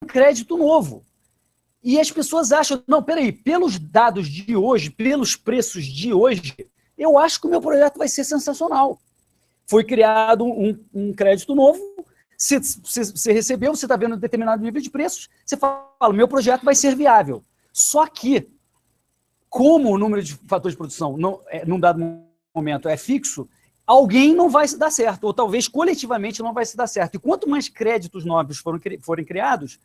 crédito novo. E as pessoas acham, não, peraí, pelos dados de hoje, pelos preços de hoje, eu acho que o meu projeto vai ser sensacional. Foi criado um crédito novo, você recebeu, você está vendo um determinado nível de preços, você fala, meu projeto vai ser viável. Só que, como o número de fatores de produção num dado momento é fixo, alguém não vai se dar certo, ou talvez coletivamente não vai se dar certo. E quanto mais créditos novos forem criados,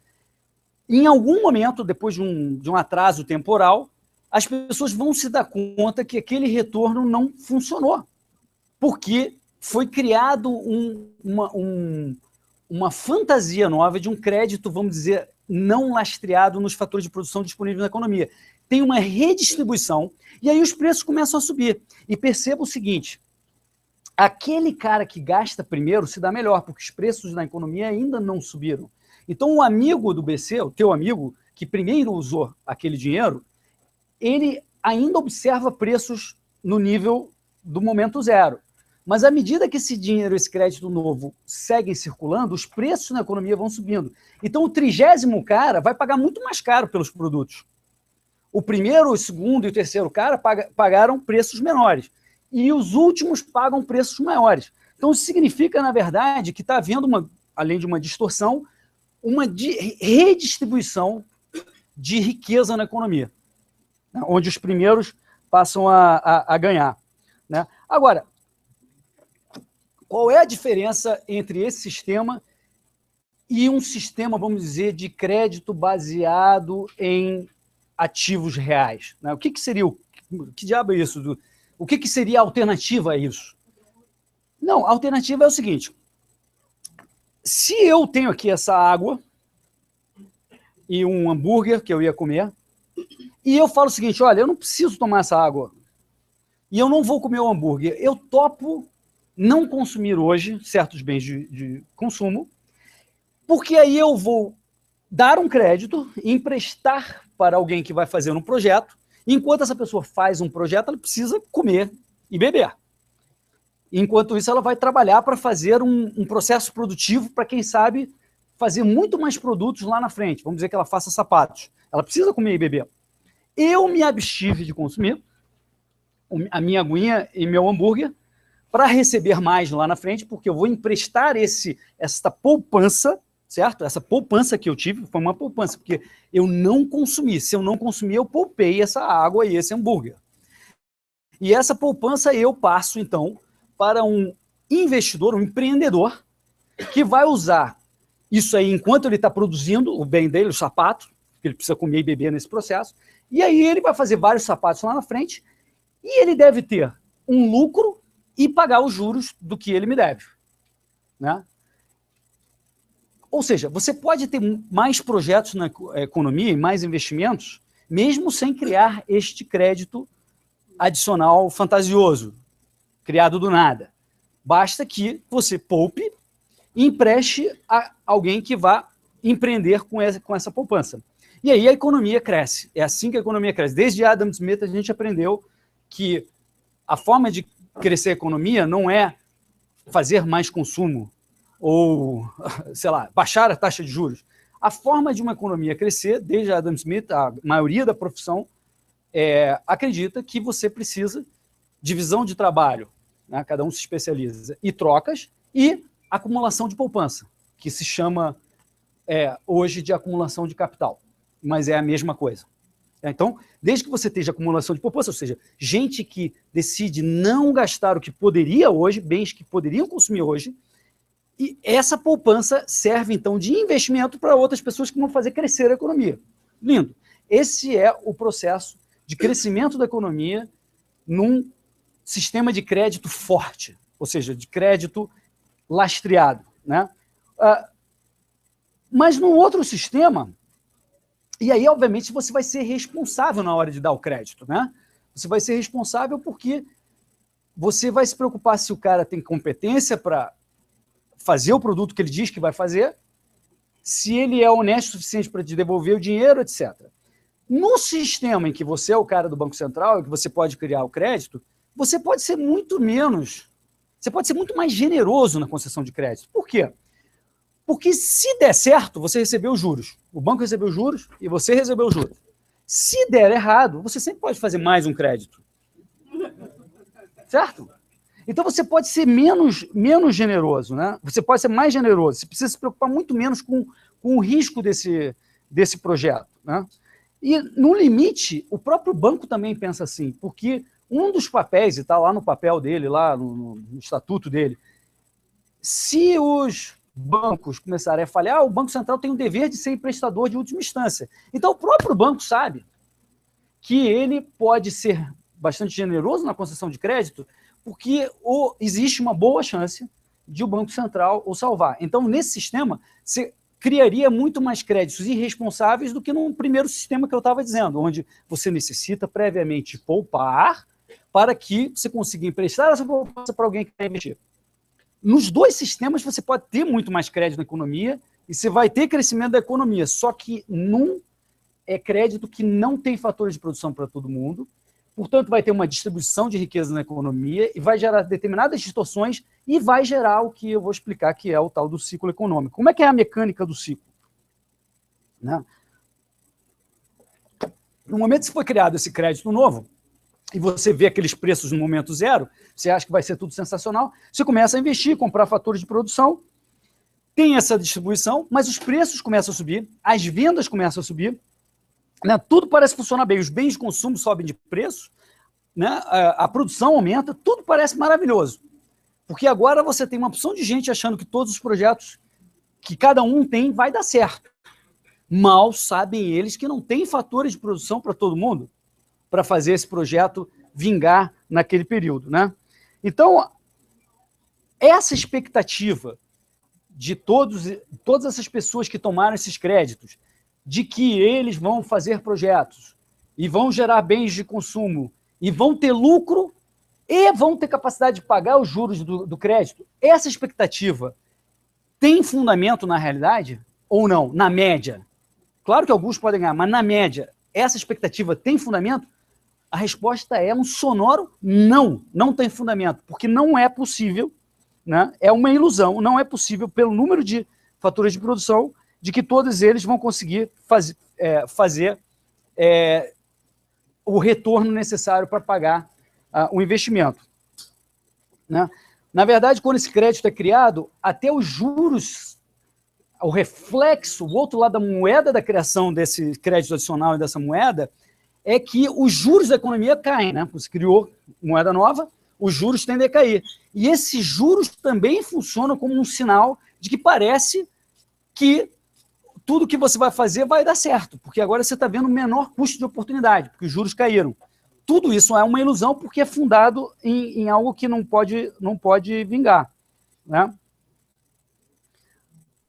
em algum momento, depois de um atraso temporal, as pessoas vão se dar conta que aquele retorno não funcionou, porque foi criado uma fantasia nova de um crédito, vamos dizer, não lastreado nos fatores de produção disponíveis na economia. Tem uma redistribuição, e aí os preços começam a subir. E perceba o seguinte, aquele cara que gasta primeiro se dá melhor, porque os preços na economia ainda não subiram. Então, o amigo do BC, o teu amigo, que primeiro usou aquele dinheiro, ele ainda observa preços no nível do momento zero. Mas à medida que esse dinheiro, esse crédito novo, seguem circulando, os preços na economia vão subindo. Então, o 30º cara vai pagar muito mais caro pelos produtos. O primeiro, o segundo e o terceiro cara pagaram preços menores. E os últimos pagam preços maiores. Então, isso significa, na verdade, que está havendo, além de uma distorção, uma redistribuição de riqueza na economia, né, onde os primeiros passam a ganhar. Né? Agora, qual é a diferença entre esse sistema e um sistema, vamos dizer, de crédito baseado em ativos reais? Né? O que seria que diabo é isso? O que seria a alternativa a isso? Não, a alternativa é o seguinte, se eu tenho aqui essa água e um hambúrguer que eu ia comer, e eu falo o seguinte, olha, eu não preciso tomar essa água, e eu não vou comer o hambúrguer, eu topo não consumir hoje certos bens de consumo, porque aí eu vou dar um crédito, emprestar para alguém que vai fazer um projeto, e enquanto essa pessoa faz um projeto, ela precisa comer e beber. Enquanto isso, ela vai trabalhar para fazer um processo produtivo para, quem sabe, fazer muito mais produtos lá na frente. Vamos dizer que ela faça sapatos. Ela precisa comer e beber. Eu me abstive de consumir a minha aguinha e meu hambúrguer para receber mais lá na frente, porque eu vou emprestar essa poupança, certo? Essa poupança que eu tive foi uma poupança, porque eu não consumi. Se eu não consumir, eu poupei essa água e esse hambúrguer. E essa poupança eu passo, então, para um investidor, um empreendedor, que vai usar isso aí enquanto ele está produzindo o bem dele, o sapato, que ele precisa comer e beber nesse processo, e aí ele vai fazer vários sapatos lá na frente, e ele deve ter um lucro e pagar os juros do que ele me deve. Né? Ou seja, você pode ter mais projetos na economia e mais investimentos, mesmo sem criar este crédito adicional fantasioso, criado do nada. Basta que você poupe e empreste a alguém que vá empreender com essa poupança. E aí a economia cresce. É assim que a economia cresce. Desde Adam Smith a gente aprendeu que a forma de crescer a economia não é fazer mais consumo ou, sei lá, baixar a taxa de juros. A forma de uma economia crescer, desde Adam Smith, a maioria da profissão acredita que você precisa divisão de trabalho, né? Cada um se especializa, e trocas, e acumulação de poupança, que se chama hoje de acumulação de capital, mas é a mesma coisa. Então, desde que você esteja acumulação de poupança, ou seja, gente que decide não gastar o que poderia hoje, bens que poderiam consumir hoje, e essa poupança serve, então, de investimento para outras pessoas que vão fazer crescer a economia. Lindo. Esse é o processo de crescimento da economia num sistema de crédito forte, ou seja, de crédito lastreado. Né? Mas num outro sistema, e aí, obviamente, você vai ser responsável na hora de dar o crédito. Né? Você vai ser responsável porque você vai se preocupar se o cara tem competência para fazer o produto que ele diz que vai fazer, se ele é honesto o suficiente para te devolver o dinheiro, etc. No sistema em que você é o cara do Banco Central, e que você pode criar o crédito, você pode ser muito menos, você pode ser muito mais generoso na concessão de crédito. Por quê? Porque se der certo, você recebeu os juros. O banco recebeu os juros e você recebeu os juros. Se der errado, você sempre pode fazer mais um crédito. Certo? Então você pode ser menos generoso, né? Você pode ser mais generoso. Você precisa se preocupar muito menos com o risco desse projeto, né? E, no limite, o próprio banco também pensa assim, porque um dos papéis, e está lá no papel dele, lá no estatuto dele, se os bancos começarem a falhar, o Banco Central tem o dever de ser emprestador de última instância. Então, o próprio banco sabe que ele pode ser bastante generoso na concessão de crédito, porque existe uma boa chance de o Banco Central o salvar. Então, nesse sistema, você criaria muito mais créditos irresponsáveis do que no primeiro sistema que eu estava dizendo, onde você necessita previamente poupar para que você consiga emprestar essa poupança para alguém que quer investir. Nos dois sistemas, você pode ter muito mais crédito na economia e você vai ter crescimento da economia, só que num é crédito que não tem fatores de produção para todo mundo, portanto, vai ter uma distribuição de riqueza na economia e vai gerar determinadas distorções e vai gerar o que eu vou explicar, que é o tal do ciclo econômico. Como é que é a mecânica do ciclo? Né? No momento que foi criado esse crédito novo, e você vê aqueles preços no momento zero, você acha que vai ser tudo sensacional, você começa a investir, comprar fatores de produção, tem essa distribuição, mas os preços começam a subir, as vendas começam a subir, né? Tudo parece funcionar bem, os bens de consumo sobem de preço, né? A produção aumenta, tudo parece maravilhoso. Porque agora você tem uma opção de gente achando que todos os projetos que cada um tem vai dar certo. Mal sabem eles que não tem fatores de produção para todo mundo para fazer esse projeto vingar naquele período, né? Então, essa expectativa de todas essas pessoas que tomaram esses créditos, de que eles vão fazer projetos e vão gerar bens de consumo e vão ter lucro e vão ter capacidade de pagar os juros do crédito, essa expectativa tem fundamento na realidade ou não? Na média? Claro que alguns podem ganhar, mas na média, essa expectativa tem fundamento? A resposta é um sonoro não, não tem fundamento, porque não é possível, né? É uma ilusão, não é possível, pelo número de fatores de produção, de que todos eles vão conseguir fazer o retorno necessário para pagar o investimento. Né? Na verdade, quando esse crédito é criado, até os juros, o reflexo, o outro lado da moeda da criação desse crédito adicional e dessa moeda, é que os juros da economia caem. Né? Você criou moeda nova, os juros tendem a cair. E esses juros também funcionam como um sinal de que parece que tudo que você vai fazer vai dar certo, porque agora você está vendo menor custo de oportunidade, porque os juros caíram. Tudo isso é uma ilusão porque é fundado em algo que não pode vingar. Né?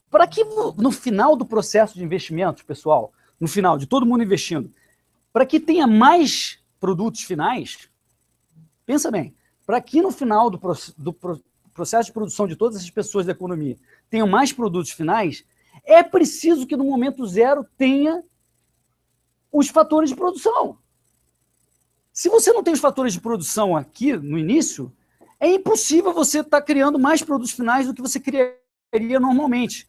Para que no final do processo de investimentos, pessoal, no final de todo mundo investindo, para que tenha mais produtos finais, pensa bem, para que no final do processo de produção de todas essas pessoas da economia tenham mais produtos finais, é preciso que no momento zero tenha os fatores de produção. Se você não tem os fatores de produção aqui no início, é impossível você estar criando mais produtos finais do que você criaria normalmente.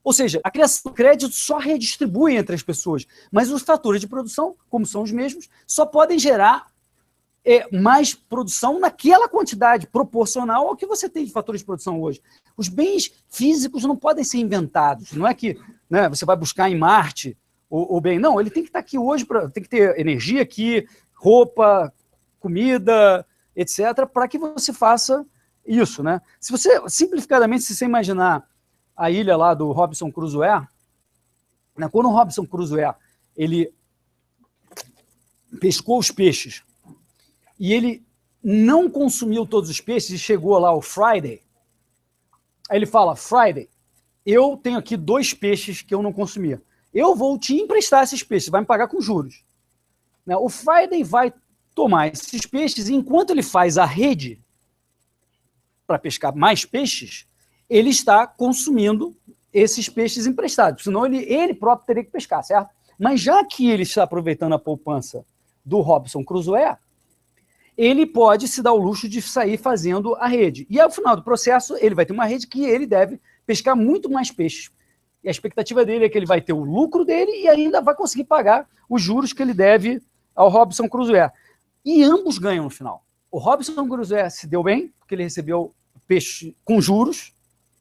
Ou seja, a criação do crédito só redistribui entre as pessoas, mas os fatores de produção, como são os mesmos, só podem gerar mais produção naquela quantidade proporcional ao que você tem de fatores de produção hoje. Os bens físicos não podem ser inventados. Não é que, né, você vai buscar em Marte o bem. Não, ele tem que estar aqui hoje, tem que ter energia aqui, roupa, comida, etc., para que você faça isso. Né? Se você, simplificadamente, se você imaginar a ilha lá do Robinson Crusoe, né, quando o Robinson Crusoe ele pescou os peixes, e ele não consumiu todos os peixes e chegou lá o Friday, aí ele fala, Friday, eu tenho aqui 2 peixes que eu não consumia. Eu vou te emprestar esses peixes, você vai me pagar com juros. O Friday vai tomar esses peixes e enquanto ele faz a rede para pescar mais peixes, ele está consumindo esses peixes emprestados, senão ele próprio teria que pescar, certo? Mas já que ele está aproveitando a poupança do Robinson Crusoe, ele pode se dar o luxo de sair fazendo a rede. E ao final do processo, ele vai ter uma rede que ele deve pescar muito mais peixes. E a expectativa dele é que ele vai ter o lucro dele e ainda vai conseguir pagar os juros que ele deve ao Robinson Crusoe. E ambos ganham no final. O Robinson Crusoe se deu bem, porque ele recebeu peixe com juros,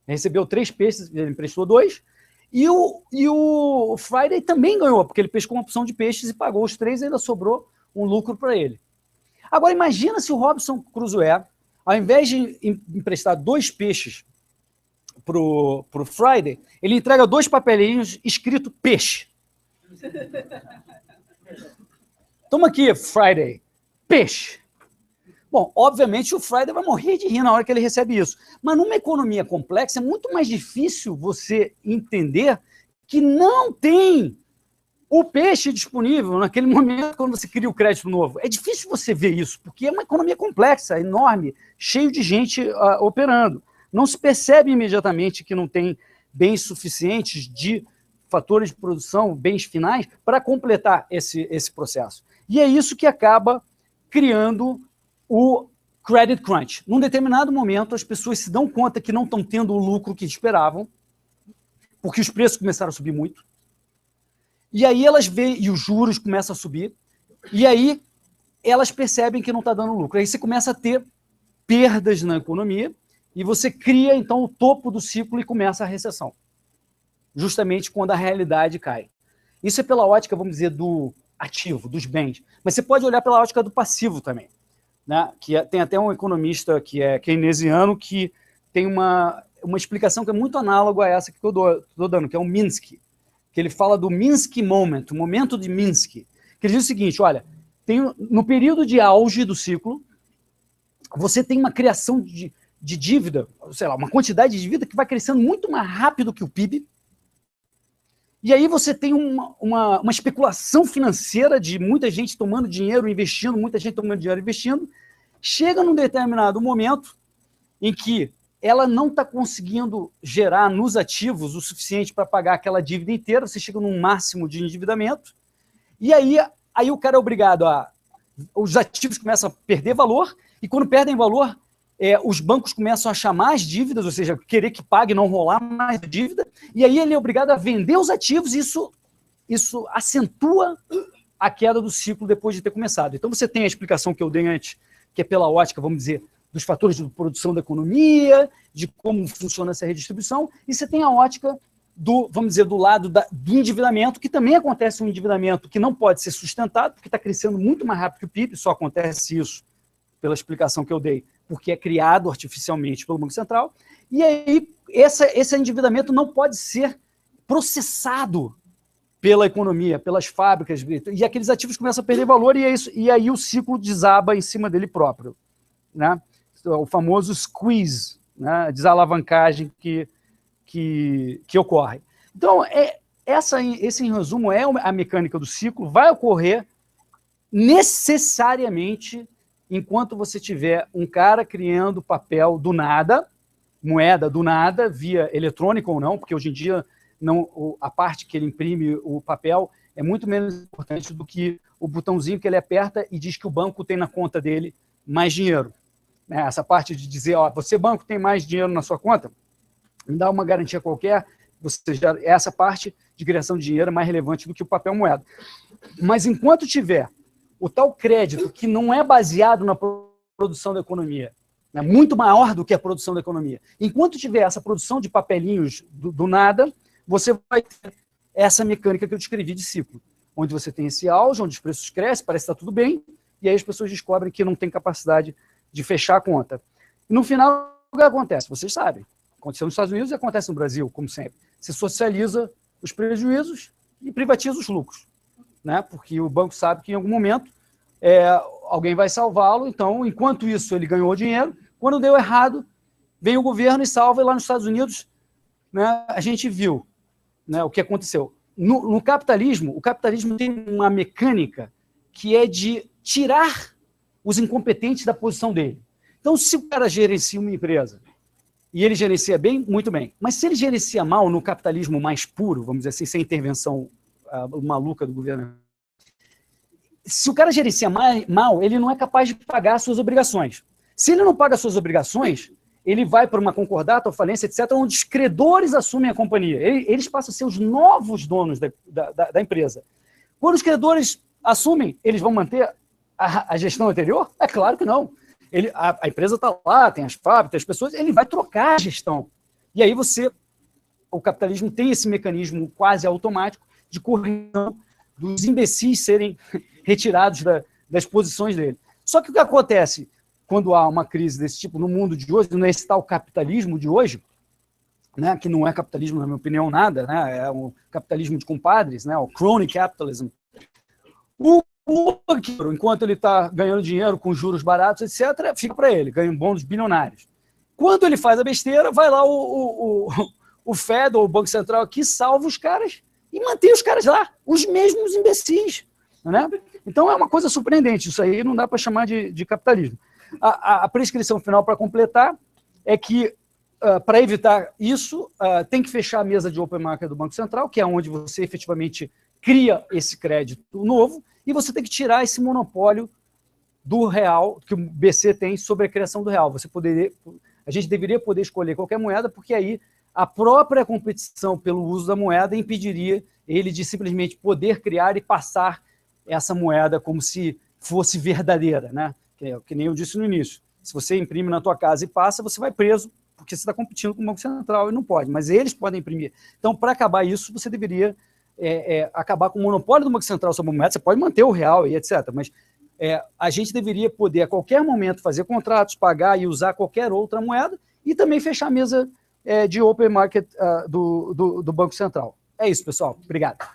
recebeu 3 peixes, ele emprestou 2, e o Friday também ganhou, porque ele pescou uma opção de peixes e pagou os 3 e ainda sobrou um lucro para ele. Agora, imagina se o Robinson Crusoe, ao invés de emprestar 2 peixes para o Friday, ele entrega 2 papelinhos escrito peixe. Toma aqui, Friday, peixe. Bom, obviamente o Friday vai morrer de rir na hora que ele recebe isso. Mas numa economia complexa é muito mais difícil você entender que não tem o peixe disponível naquele momento quando você cria o crédito novo. É difícil você ver isso, porque é uma economia complexa, enorme, cheio de gente operando. Não se percebe imediatamente que não tem bens suficientes de fatores de produção, bens finais, para completar esse processo. E é isso que acaba criando o credit crunch. Num determinado momento, as pessoas se dão conta que não estão tendo o lucro que esperavam, porque os preços começaram a subir muito, e aí elas veem, e os juros começam a subir, e aí elas percebem que não está dando lucro. Aí você começa a ter perdas na economia, e você cria, então, o topo do ciclo e começa a recessão. Justamente quando a realidade cai. Isso é pela ótica, vamos dizer, do ativo, dos bens. Mas você pode olhar pela ótica do passivo também. Né? Tem até um economista que é keynesiano que tem uma explicação que é muito análoga a essa que eu estou dando, que é o Minsky, que ele fala do Minsky Moment, o momento de Minsky, que ele diz o seguinte, olha, no período de auge do ciclo, você tem uma criação de dívida, sei lá, uma quantidade de dívida que vai crescendo muito mais rápido que o PIB, e aí você tem uma especulação financeira de muita gente tomando dinheiro, investindo, muita gente tomando dinheiro, investindo. Chega num determinado momento em que ela não está conseguindo gerar nos ativos o suficiente para pagar aquela dívida inteira, você chega num máximo de endividamento, e aí o cara é obrigado os ativos começam a perder valor, e quando perdem valor, os bancos começam a chamar as dívidas, ou seja, querer que pague, não rolar mais dívida, e aí ele é obrigado a vender os ativos, e isso acentua a queda do ciclo depois de ter começado. Então você tem a explicação que eu dei antes, que é pela ótica, vamos dizer, dos fatores de produção da economia, de como funciona essa redistribuição, e você tem a ótica vamos dizer, do lado do endividamento, que também acontece um endividamento que não pode ser sustentado, porque está crescendo muito mais rápido que o PIB, só acontece isso pela explicação que eu dei, porque é criado artificialmente pelo Banco Central, e aí esse endividamento não pode ser processado pela economia, pelas fábricas, e aqueles ativos começam a perder valor, e aí o ciclo desaba em cima dele próprio. Né? O famoso squeeze, né? A desalavancagem que ocorre. Então, esse, em resumo, é a mecânica do ciclo, vai ocorrer necessariamente enquanto você tiver um cara criando papel do nada, moeda do nada, via eletrônica ou não, porque hoje em dia a parte que ele imprime o papel é muito menos importante do que o botãozinho que ele aperta e diz que o banco tem na conta dele mais dinheiro. Essa parte de dizer, você banco tem mais dinheiro na sua conta, me dá uma garantia qualquer, essa parte de criação de dinheiro é mais relevante do que o papel moeda. Mas enquanto tiver o tal crédito que não é baseado na produção da economia, é muito maior do que a produção da economia, enquanto tiver essa produção de papelinhos do nada, você vai ter essa mecânica que eu descrevi de ciclo, onde você tem esse auge, onde os preços crescem, parece que está tudo bem, e aí as pessoas descobrem que não tem capacidade de fechar a conta. E no final, o que acontece? Vocês sabem. Aconteceu nos Estados Unidos e acontece no Brasil, como sempre. Se socializa os prejuízos e privatiza os lucros. Né? Porque o banco sabe que em algum momento alguém vai salvá-lo, então, enquanto isso, ele ganhou dinheiro. Quando deu errado, vem o governo e salva, e lá nos Estados Unidos, né, a gente viu, né, o que aconteceu. No capitalismo, o capitalismo tem uma mecânica que é de tirar os incompetentes da posição dele. Então, se o cara gerencia uma empresa e ele gerencia bem, muito bem. Mas se ele gerencia mal no capitalismo mais puro, vamos dizer assim, sem intervenção maluca do governo, se o cara gerencia mal, ele não é capaz de pagar as suas obrigações. Se ele não paga as suas obrigações, ele vai para uma concordata ou falência, etc., onde os credores assumem a companhia. Eles passam a ser os novos donos da empresa. Quando os credores assumem, eles vão manter a gestão anterior? É claro que não. A empresa está lá, tem as fábricas, as pessoas, ele vai trocar a gestão. E aí o capitalismo tem esse mecanismo quase automático de correção dos imbecis serem retirados das posições dele. Só que o que acontece quando há uma crise desse tipo no mundo de hoje, nesse tal capitalismo de hoje, né, que não é capitalismo, na minha opinião, nada, né, é um capitalismo de compadres, né, o crony capitalism. O banqueiro, enquanto ele está ganhando dinheiro com juros baratos, etc., fica para ele, ganha bônus bilionários. Quando ele faz a besteira, vai lá o Fed, ou o Banco Central aqui, salva os caras e mantém os caras lá, os mesmos imbecis. Né? Então é uma coisa surpreendente, isso aí não dá para chamar de capitalismo. A prescrição final, para completar, é que, para evitar isso, tem que fechar a mesa de open market do Banco Central, que é onde você efetivamente cria esse crédito novo, e você tem que tirar esse monopólio do real, que o BC tem sobre a criação do real. A gente deveria poder escolher qualquer moeda, porque aí a própria competição pelo uso da moeda impediria ele de simplesmente poder criar e passar essa moeda como se fosse verdadeira, né? Que nem eu disse no início. Se você imprime na tua casa e passa, você vai preso, porque você está competindo com o Banco Central e não pode, mas eles podem imprimir. Então, para acabar isso, você deveria acabar com o monopólio do Banco Central sobre a moeda. Você pode manter o real e etc., mas a gente deveria poder, a qualquer momento, fazer contratos, pagar e usar qualquer outra moeda e também fechar a mesa de open market do Banco Central. É isso, pessoal. Obrigado.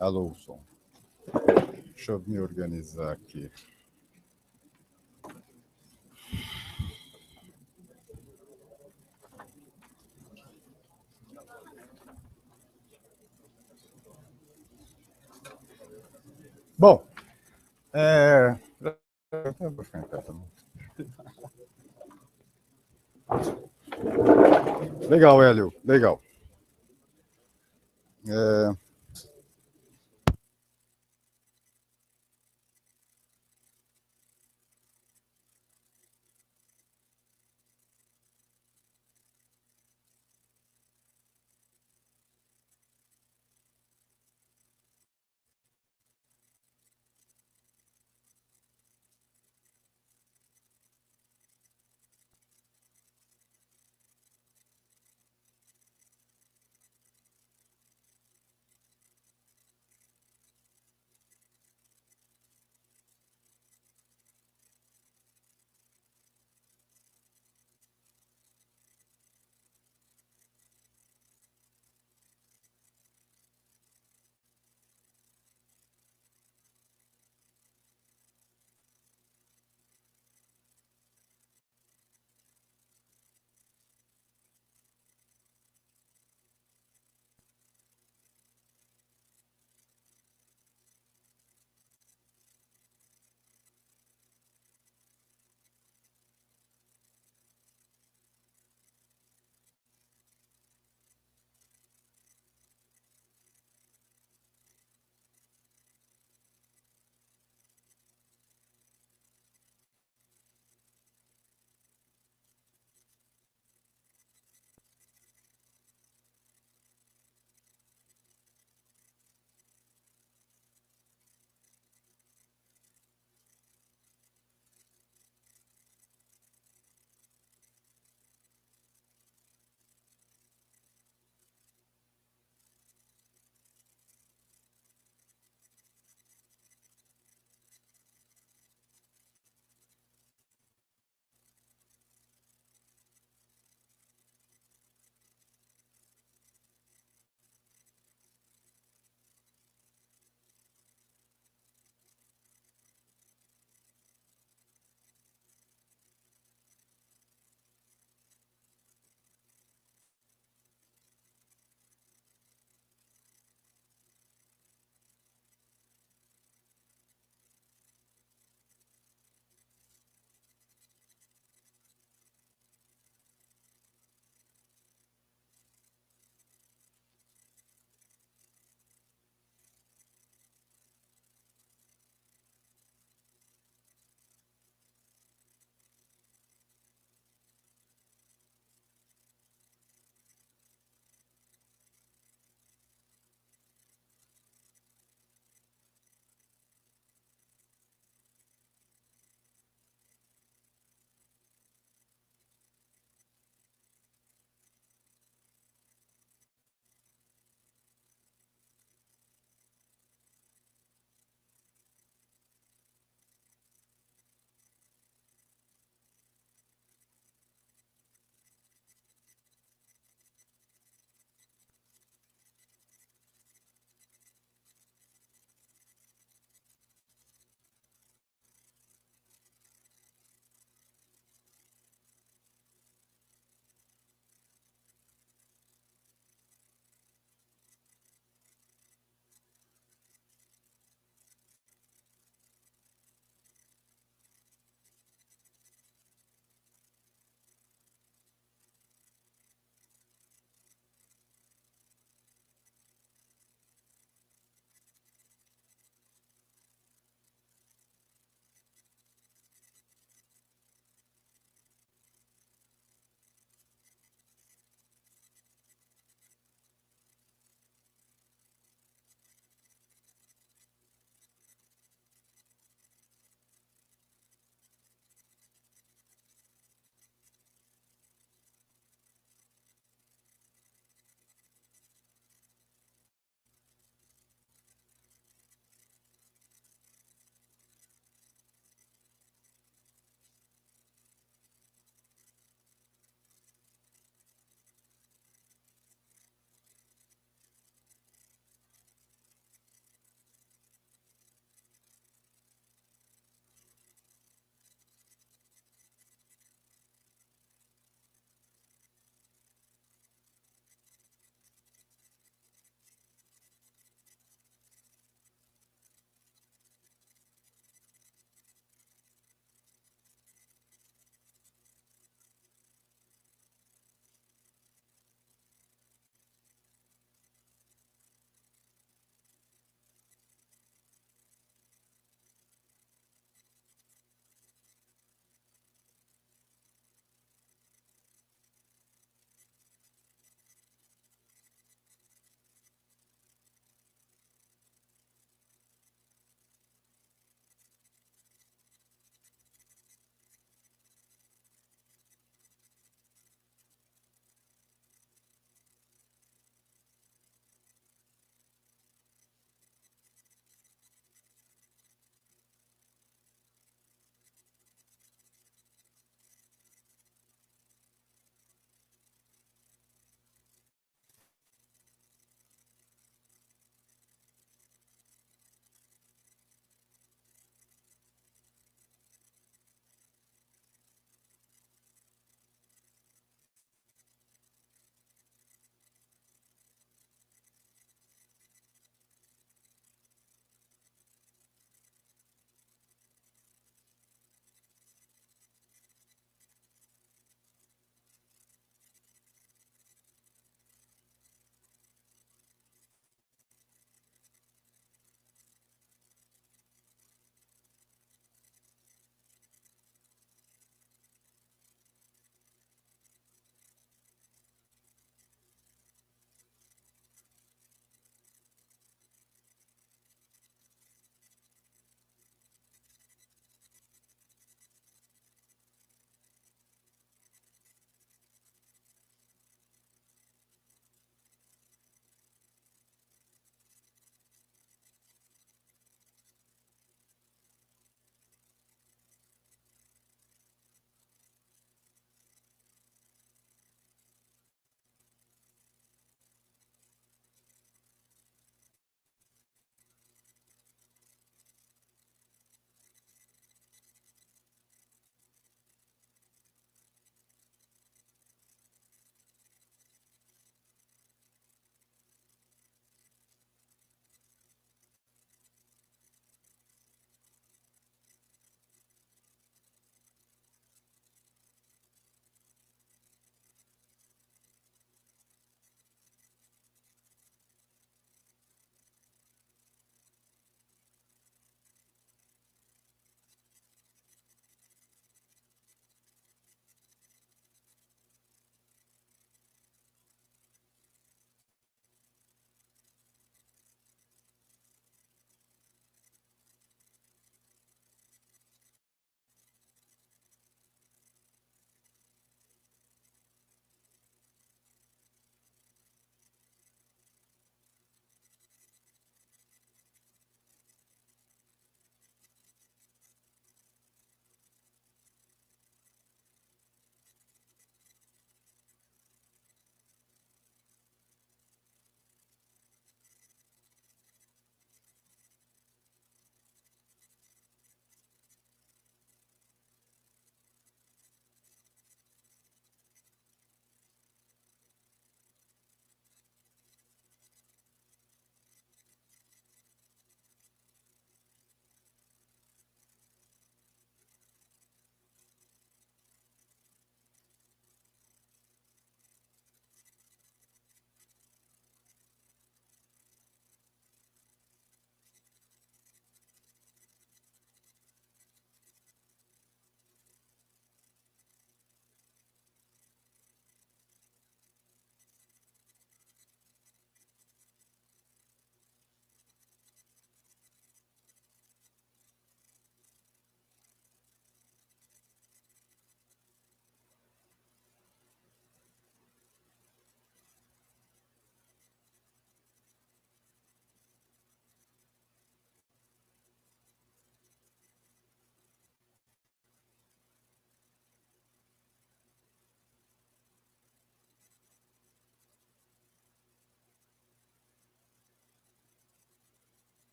Alô, som. Deixa eu me organizar aqui. Bom, legal, Hélio, legal.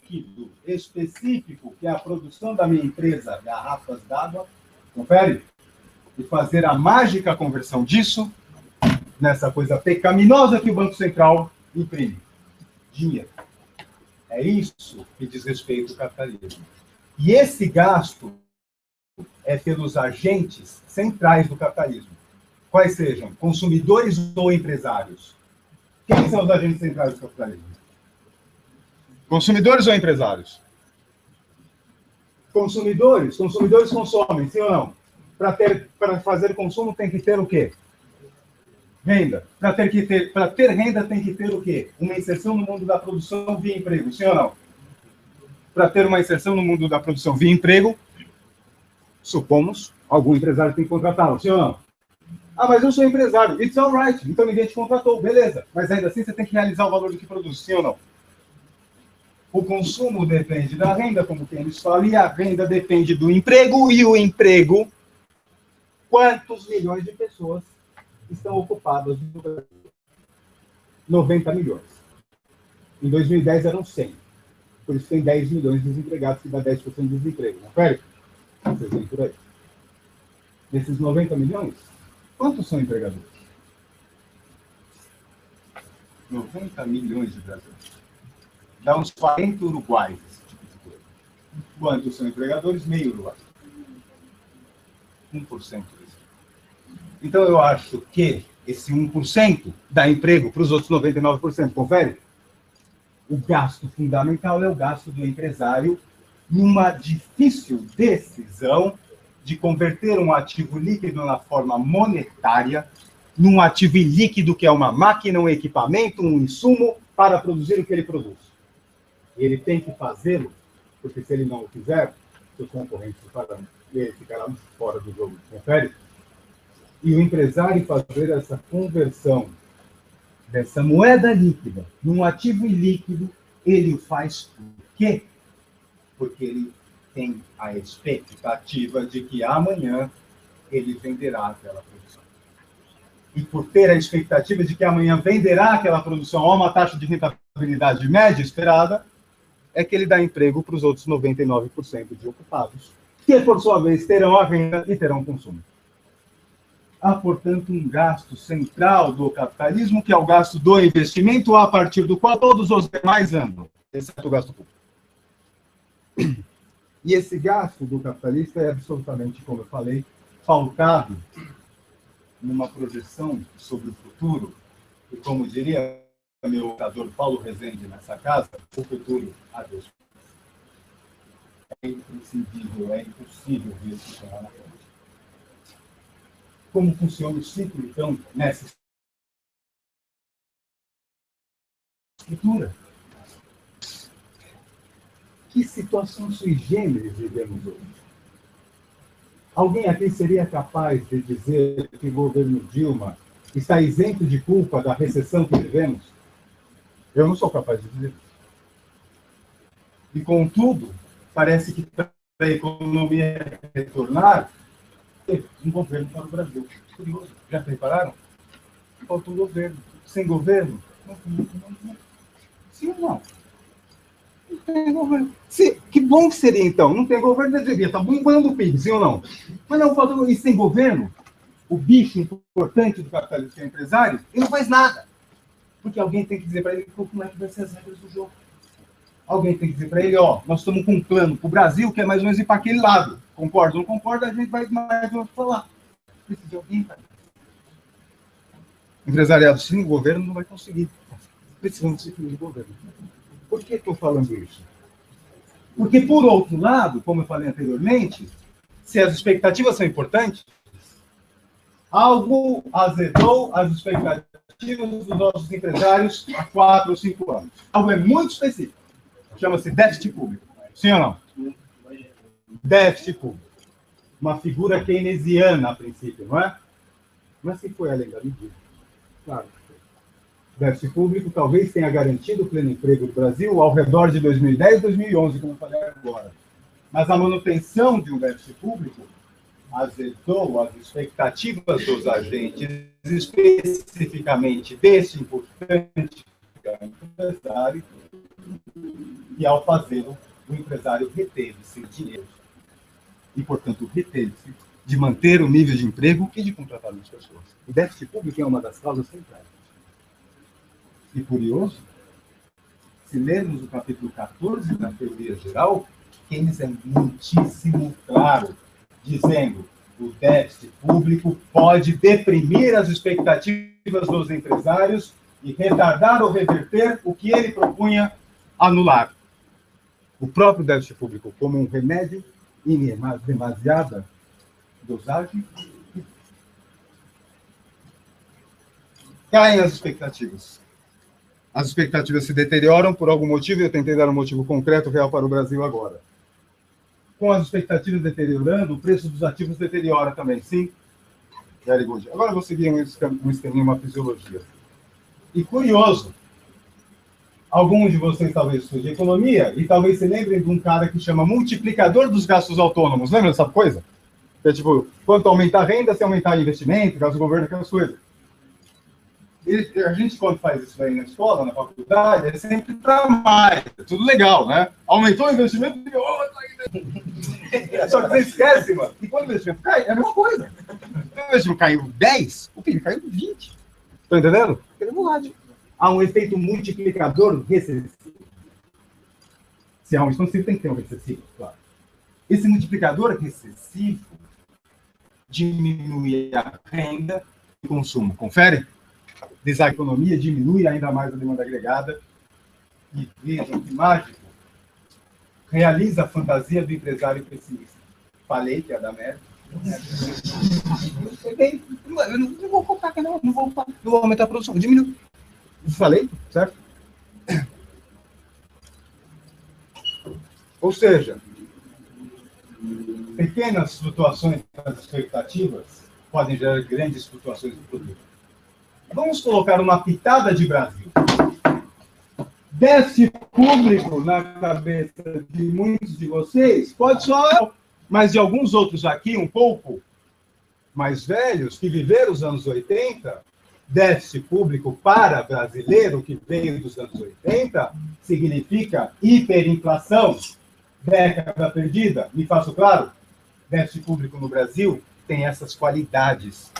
líquido específico, que é a produção da minha empresa, garrafas d'água, confere? E fazer a mágica conversão disso nessa coisa pecaminosa que o Banco Central imprime. Dinheiro. É isso que diz respeito ao capitalismo. E esse gasto é pelos agentes centrais do capitalismo. Quais sejam? Consumidores ou empresários? Quem são os agentes centrais do capitalismo? Consumidores ou empresários? Consumidores. Consumidores consomem, sim ou não? Para fazer consumo tem que ter o quê? Renda. Para ter renda tem que ter o quê? Uma inserção no mundo da produção via emprego, sim ou não? Para ter uma inserção no mundo da produção via emprego, supomos, algum empresário tem que contratá-lo, sim ou não? Ah, mas eu sou empresário. It's all right. Então ninguém te contratou, beleza. Mas ainda assim você tem que realizar o valor do que produz, sim ou não? O consumo depende da renda, como quem nos fala, e a renda depende do emprego, e o emprego, quantos milhões de pessoas estão ocupadas no Brasil? 90 milhões. Em 2010 eram 100. Por isso tem 10 milhões de desempregados, que dá 10% de desemprego. Não é? Vocês veem por aí. Desses 90 milhões, quantos são empregadores? 90 milhões de brasileiros. Dá uns 40 uruguaios, esse tipo de coisa. Quantos são empregadores? Meio Uruguai. 1% disso. Então, eu acho que esse 1% dá emprego para os outros 99%. Confere? O gasto fundamental é o gasto do empresário numa difícil decisão de converter um ativo líquido na forma monetária num ativo líquido que é uma máquina, um equipamento, um insumo para produzir o que ele produz. Ele tem que fazê-lo, porque se ele não o fizer, seus concorrentes ele ficará fora do jogo. Confere? E o empresário fazer essa conversão dessa moeda líquida num ativo ilíquido, ele o faz por quê? Porque ele tem a expectativa de que amanhã ele venderá aquela produção. E por ter a expectativa de que amanhã venderá aquela produção a uma taxa de rentabilidade média esperada, é que ele dá emprego para os outros 99% de ocupados, que, por sua vez, terão a renda e terão consumo. Há, portanto, um gasto central do capitalismo, que é o gasto do investimento, a partir do qual todos os demais andam, exceto o gasto público. E esse gasto do capitalista é absolutamente, como eu falei, pautado numa projeção sobre o futuro, e como diria meu orador Paulo Rezende nessa casa, o futuro a Deus. É imprescindível, é impossível ver isso chegar na frente. Como funciona o ciclo, então, nessa estrutura? Que situação sui generis vivemos hoje? Alguém aqui seria capaz de dizer que o governo Dilma está isento de culpa da recessão que vivemos? Eu não sou capaz de dizer isso. E, contudo, parece que para a economia retornar, um governo para o Brasil. Curioso. Já prepararam? Falta um governo. Sem governo? Não. Sim ou não? Não tem governo. Sim, que bom que seria, então. Não tem governo, devia estar bombando o PIB, sim ou não? Mas não falta. E sem governo, o bicho importante do capitalismo, que é o empresário, ele não faz nada. Porque alguém tem que dizer para ele como é que vai ser as regras do jogo. Alguém tem que dizer para ele, ó, nós estamos com um plano para o Brasil que é mais ou menos ir para aquele lado. Concorda ou não concorda, a gente vai mais ou menos para lá. Precisa de alguém, cara. Empresariado sem o governo não vai conseguir. Precisamos de governo. Por que estou falando isso? Porque, por outro lado, como eu falei anteriormente, se as expectativas são importantes, algo azedou as expectativas dos nossos empresários há 4 ou 5 anos. Algo é muito específico. Chama-se déficit público. Sim ou não? Déficit público. Uma figura keynesiana, a princípio, não é? Mas se foi além da medida. Claro. Déficit público talvez tenha garantido o pleno emprego do Brasil ao redor de 2010 e 2011, como eu falei agora. Mas a manutenção de um déficit público azedou as expectativas dos agentes, especificamente desse importante ao empresário, e ao fazê-lo, o empresário reteve-se dinheiro e, portanto, reteve-se de manter o nível de emprego e de contratar mais pessoas. O déficit público é uma das causas centrais. E curioso, se lermos o capítulo 14 da Teoria Geral, Keynes é muitíssimo claro, dizendo que o déficit público pode deprimir as expectativas dos empresários e retardar ou reverter o que ele propunha anular. O próprio déficit público, como um remédio em demasiada dosagem, caem as expectativas. As expectativas se deterioram por algum motivo, e eu tentei dar um motivo concreto, real para o Brasil agora. Com as expectativas deteriorando, o preço dos ativos deteriora também, sim? Very good. Agora eu vou seguir um esqueminha, uma fisiologia. E curioso, alguns de vocês talvez estudem economia, e talvez se lembrem de um cara que chama multiplicador dos gastos autônomos. Lembra dessa coisa? É tipo, quanto aumentar a renda, se aumentar o investimento, gasto do governo, aquelas coisas. E a gente, quando faz isso aí na escola, na faculdade, é sempre para mais. É tudo legal, né? Aumentou o investimento, só que você esquece, mano, que quando o investimento cai, é a mesma coisa. Se o investimento caiu 10, o PIB caiu 20. Estão entendendo? Há um efeito multiplicador recessivo. Se há um expansivo, tem que ter um recessivo, claro. Esse multiplicador recessivo diminui a renda e o consumo. Confere? A economia diminui ainda mais a demanda agregada. E vejam que mágico. Realiza a fantasia do empresário pessimista. Falei que ia dar merda. Eu não vou comprar, não vou aumentar a produção. Diminui. Falei, certo? Ou seja, pequenas flutuações das expectativas podem gerar grandes flutuações do produto. Vamos colocar uma pitada de Brasil. Déficit público na cabeça de muitos de vocês pode soar, mas de alguns outros aqui, um pouco mais velhos, que viveram os anos 80, déficit público para brasileiro que veio dos anos 80 significa hiperinflação, década perdida. Me faço claro? Déficit público no Brasil tem essas qualidades,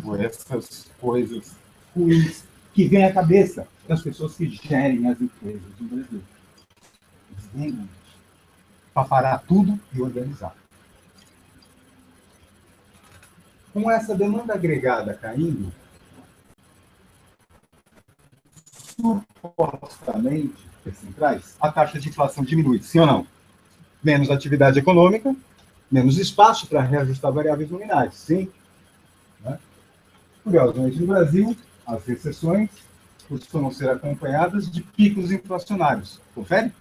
ou essas coisas ruins que vêm à cabeça das pessoas que gerem as empresas no Brasil. Eles vêm para parar tudo e organizar. Com essa demanda agregada caindo, supostamente, centrais, a taxa de inflação diminui, sim ou não? Menos atividade econômica, menos espaço para reajustar variáveis nominais, sim? Né? Curiosamente, no Brasil, as recessões costumam ser acompanhadas de picos inflacionários. Confere?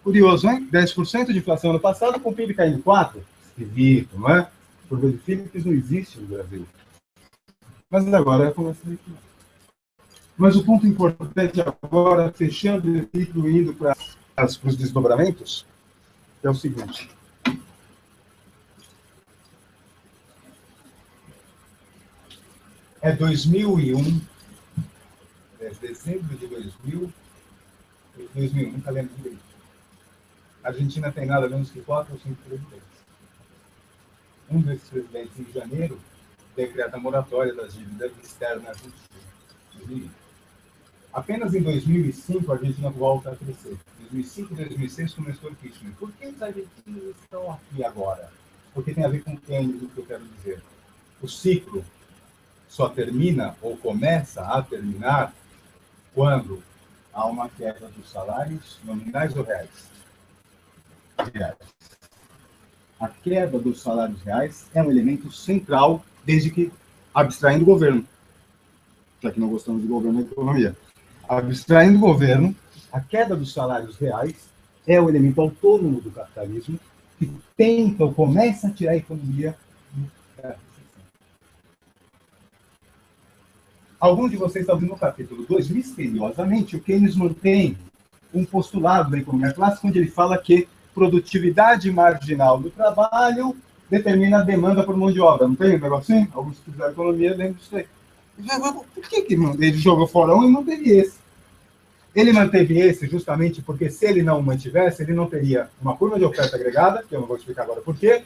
Curioso, hein? 10% de inflação no passado, com o PIB caindo 4%. Esquisito, não é? Por ver de Philips não existe no Brasil. Mas agora começa a ver. Mas o ponto importante agora, fechando e indo para os desdobramentos, é o seguinte. É 2001, dezembro de 2001, não lembro direito. A Argentina tem nada menos que 4 ou 5 presidentes. Um desses presidentes, em janeiro, decreta a moratória das dívidas externas argentinas. Apenas em 2005 a Argentina volta a crescer. Em 2005 e 2006 começou o Kirchner. Por que os argentinos estão aqui agora? Porque tem a ver com o que eu quero dizer. O ciclo só termina ou começa a terminar quando há uma queda dos salários nominais ou reais. A queda dos salários reais é um elemento central, desde que abstraindo o governo. Já que não gostamos de governo na economia. Abstraindo o governo, a queda dos salários reais é o elemento autônomo do capitalismo que tenta ou começa a tirar a economia da recessão. Alguns de vocês estão vendo no capítulo 2, misteriosamente, o Keynes mantém um postulado da economia clássica, onde ele fala que produtividade marginal do trabalho determina a demanda por mão de obra. Não tem um negocinho? Alguns que fizeram economia lembram disso aí. Por que ele jogou fora um e não teve esse? Ele manteve esse justamente porque, se ele não o mantivesse, ele não teria uma curva de oferta agregada, que eu não vou explicar agora por quê,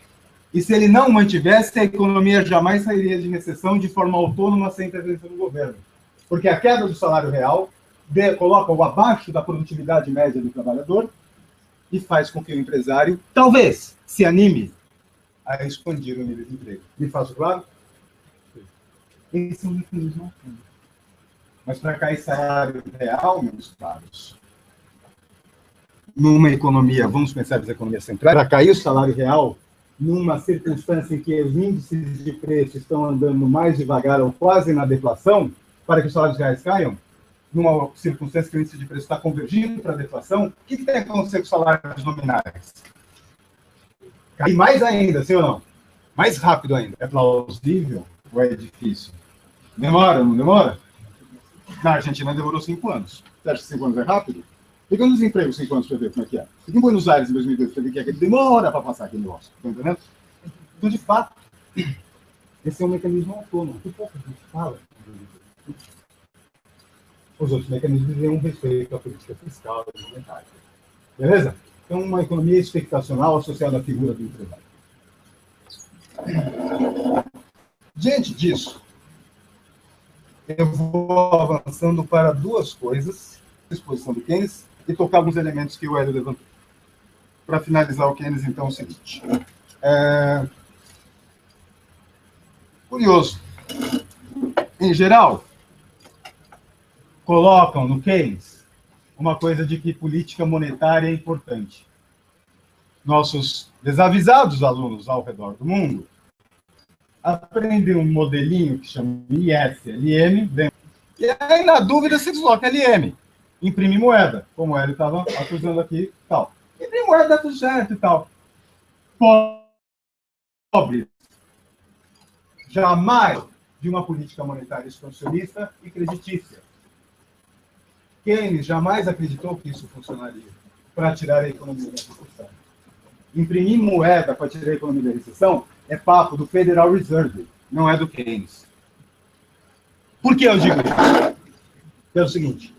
e se ele não mantivesse, a economia jamais sairia de recessão de forma autônoma sem intervenção do governo. Porque a queda do salário real coloca-o abaixo da produtividade média do trabalhador e faz com que o empresário, talvez, se anime a expandir o nível de emprego. Me faço claro? Esse é um mecanismo. Mas para cair salário real, meus caros, numa economia, vamos pensar nas economias centrais, para cair o salário real, numa circunstância em que os índices de preço estão andando mais devagar ou quase na deflação, para que os salários reais caiam, numa circunstância que o índice de preço está convergindo para a deflação, o que tem que acontecer com os salários nominais? Cair mais ainda, sim ou não? Mais rápido ainda. É plausível ou é difícil? Demora, não demora? Na Argentina demorou 5 anos. Você acha que 5 anos é rápido? Fica no desemprego 5 anos para ver como é que é. Fica em Buenos Aires em 2002 para ver que é que demora para passar aquele negócio. Está entendendo? Então, de fato, esse é um mecanismo autônomo. Que pouco a gente fala. Os outros mecanismos dizem respeito à política fiscal e monetária. Beleza? Então, uma economia expectacional associada à figura do empresário. Diante disso, eu vou avançando para duas coisas, a exposição do Keynes, e tocar alguns elementos que o Hélio levantou. Para finalizar o Keynes, então, é o seguinte. Curioso. Em geral, colocam no Keynes uma coisa de que política monetária é importante. Nossos desavisados alunos ao redor do mundo aprendem um modelinho que chama ISLM, e aí, na dúvida, se desloca LM. Imprime moeda, como ele estava acusando aqui, tal. Imprime moeda, dá tudo certo e tal. Pobre. Jamais de uma política monetária expansionista e creditícia. Keynes jamais acreditou que isso funcionaria para tirar a economia da recessão. Imprimir moeda para tirar a economia da recessão é papo do Federal Reserve, não é do Keynes. Por que eu digo isso? É o seguinte.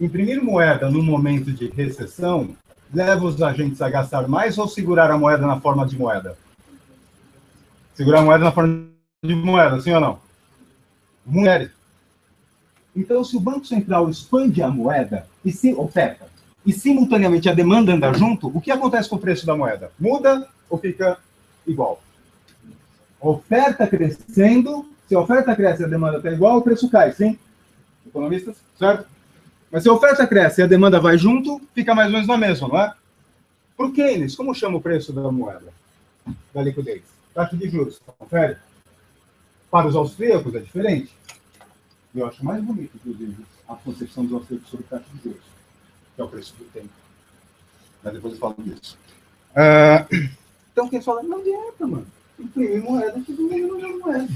Imprimir moeda no momento de recessão leva os agentes a gastar mais ou segurar a moeda na forma de moeda? Segurar a moeda na forma de moeda, sim ou não? Mulheres. Então, se o Banco Central expande a moeda e se oferta, e simultaneamente a demanda anda junto, o que acontece com o preço da moeda? Muda ou fica igual? Oferta crescendo, se a oferta cresce e a demanda está igual, o preço cai, sim? Economistas, certo? Mas se a oferta cresce e a demanda vai junto, fica mais ou menos na mesma, não é? Por Keynes, como chama o preço da moeda? Da liquidez? Taxa de juros, confere? Para os austríacos é diferente. Eu acho mais bonito, inclusive, a concepção dos austríacos sobre taxa de juros, que é o preço do tempo. Mas depois eu falo disso. Então, quem fala, não adianta, mano. Imprimir moeda, todo mundo não moeda.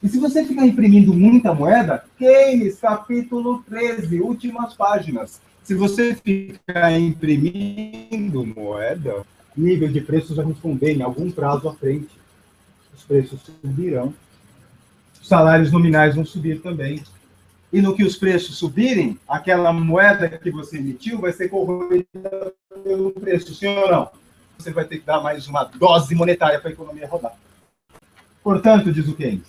E se você ficar imprimindo muita moeda, Keynes, capítulo 13, últimas páginas. Se você ficar imprimindo moeda, nível de preços vai responder em algum prazo à frente. Os preços subirão. Os salários nominais vão subir também. E no que os preços subirem, aquela moeda que você emitiu vai ser corroída pelo preço, sim ou não? Você vai ter que dar mais uma dose monetária para a economia rodar. Portanto, diz o Keynes,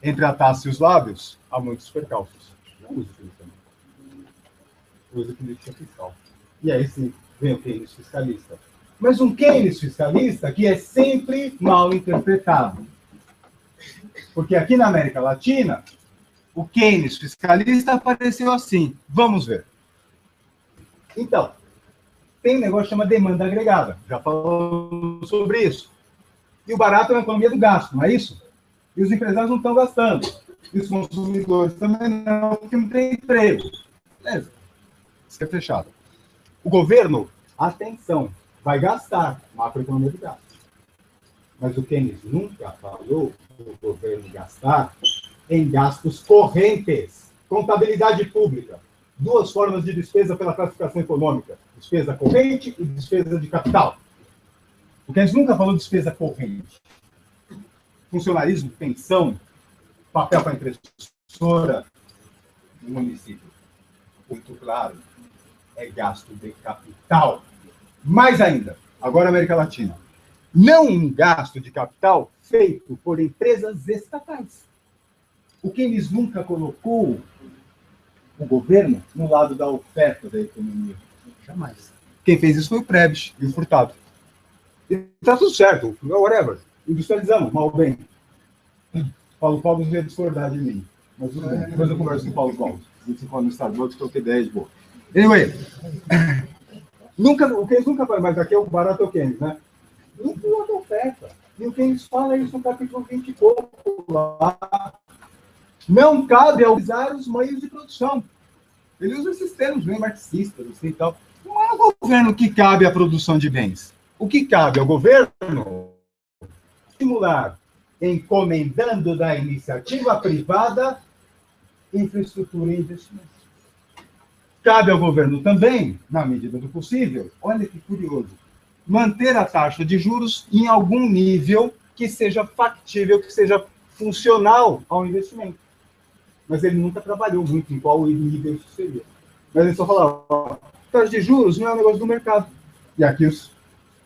entre a taça e os lábios, há muitos percalços. Não usa isso também. Usa política fiscal. E aí sim, vem o Keynes fiscalista. Mas um Keynes fiscalista que é sempre mal interpretado. Porque aqui na América Latina, o Keynes fiscalista apareceu assim. Vamos ver. Então, tem um negócio que chama demanda agregada. Já falamos sobre isso. E o barato é a economia do gasto, não é isso? E os empresários não estão gastando. E os consumidores também não, porque não tem emprego. Beleza. Isso é fechado. O governo, atenção, vai gastar. Macroeconomia do gasto. Mas o Keynes nunca falou do governo gastar em gastos correntes. Contabilidade pública. Duas formas de despesa pela classificação econômica. Despesa corrente e despesa de capital. O Keynes nunca falou de despesa corrente. Funcionarismo, pensão, papel para impressora, no município. Muito claro, é gasto de capital. Mais ainda, agora América Latina. Não um gasto de capital feito por empresas estatais. O Keynes nunca colocou o governo no lado da oferta da economia. Jamais. Quem fez isso foi o Prebisch e o Furtado. E está tudo certo, whatever. Industrializamos, mal ou bem. Paulo Cobos veio discordar de mim. Mas tudo bem. Depois eu converso com o Paulo Cobos. A gente se fala no Starbucks, que eu tenho ideia de boa. Anyway, o Keynes nunca vai, mas aqui é o barato é o Keynes, né? Nunca houve oferta. E o Keynes fala isso no capítulo 20 e pouco lá. Não cabe ao usar os meios de produção. Ele usa esses termos bem marxistas, assim e tal. Não é o governo que cabe à produção de bens. O que cabe ao governo estimular, encomendando da iniciativa privada, infraestrutura e investimento. Cabe ao governo também, na medida do possível, olha que curioso, manter a taxa de juros em algum nível que seja factível, que seja funcional ao investimento. Mas ele nunca trabalhou muito em qual nível isso seria. Mas ele só falava, ó, taxa de juros não é um negócio do mercado. E aqui os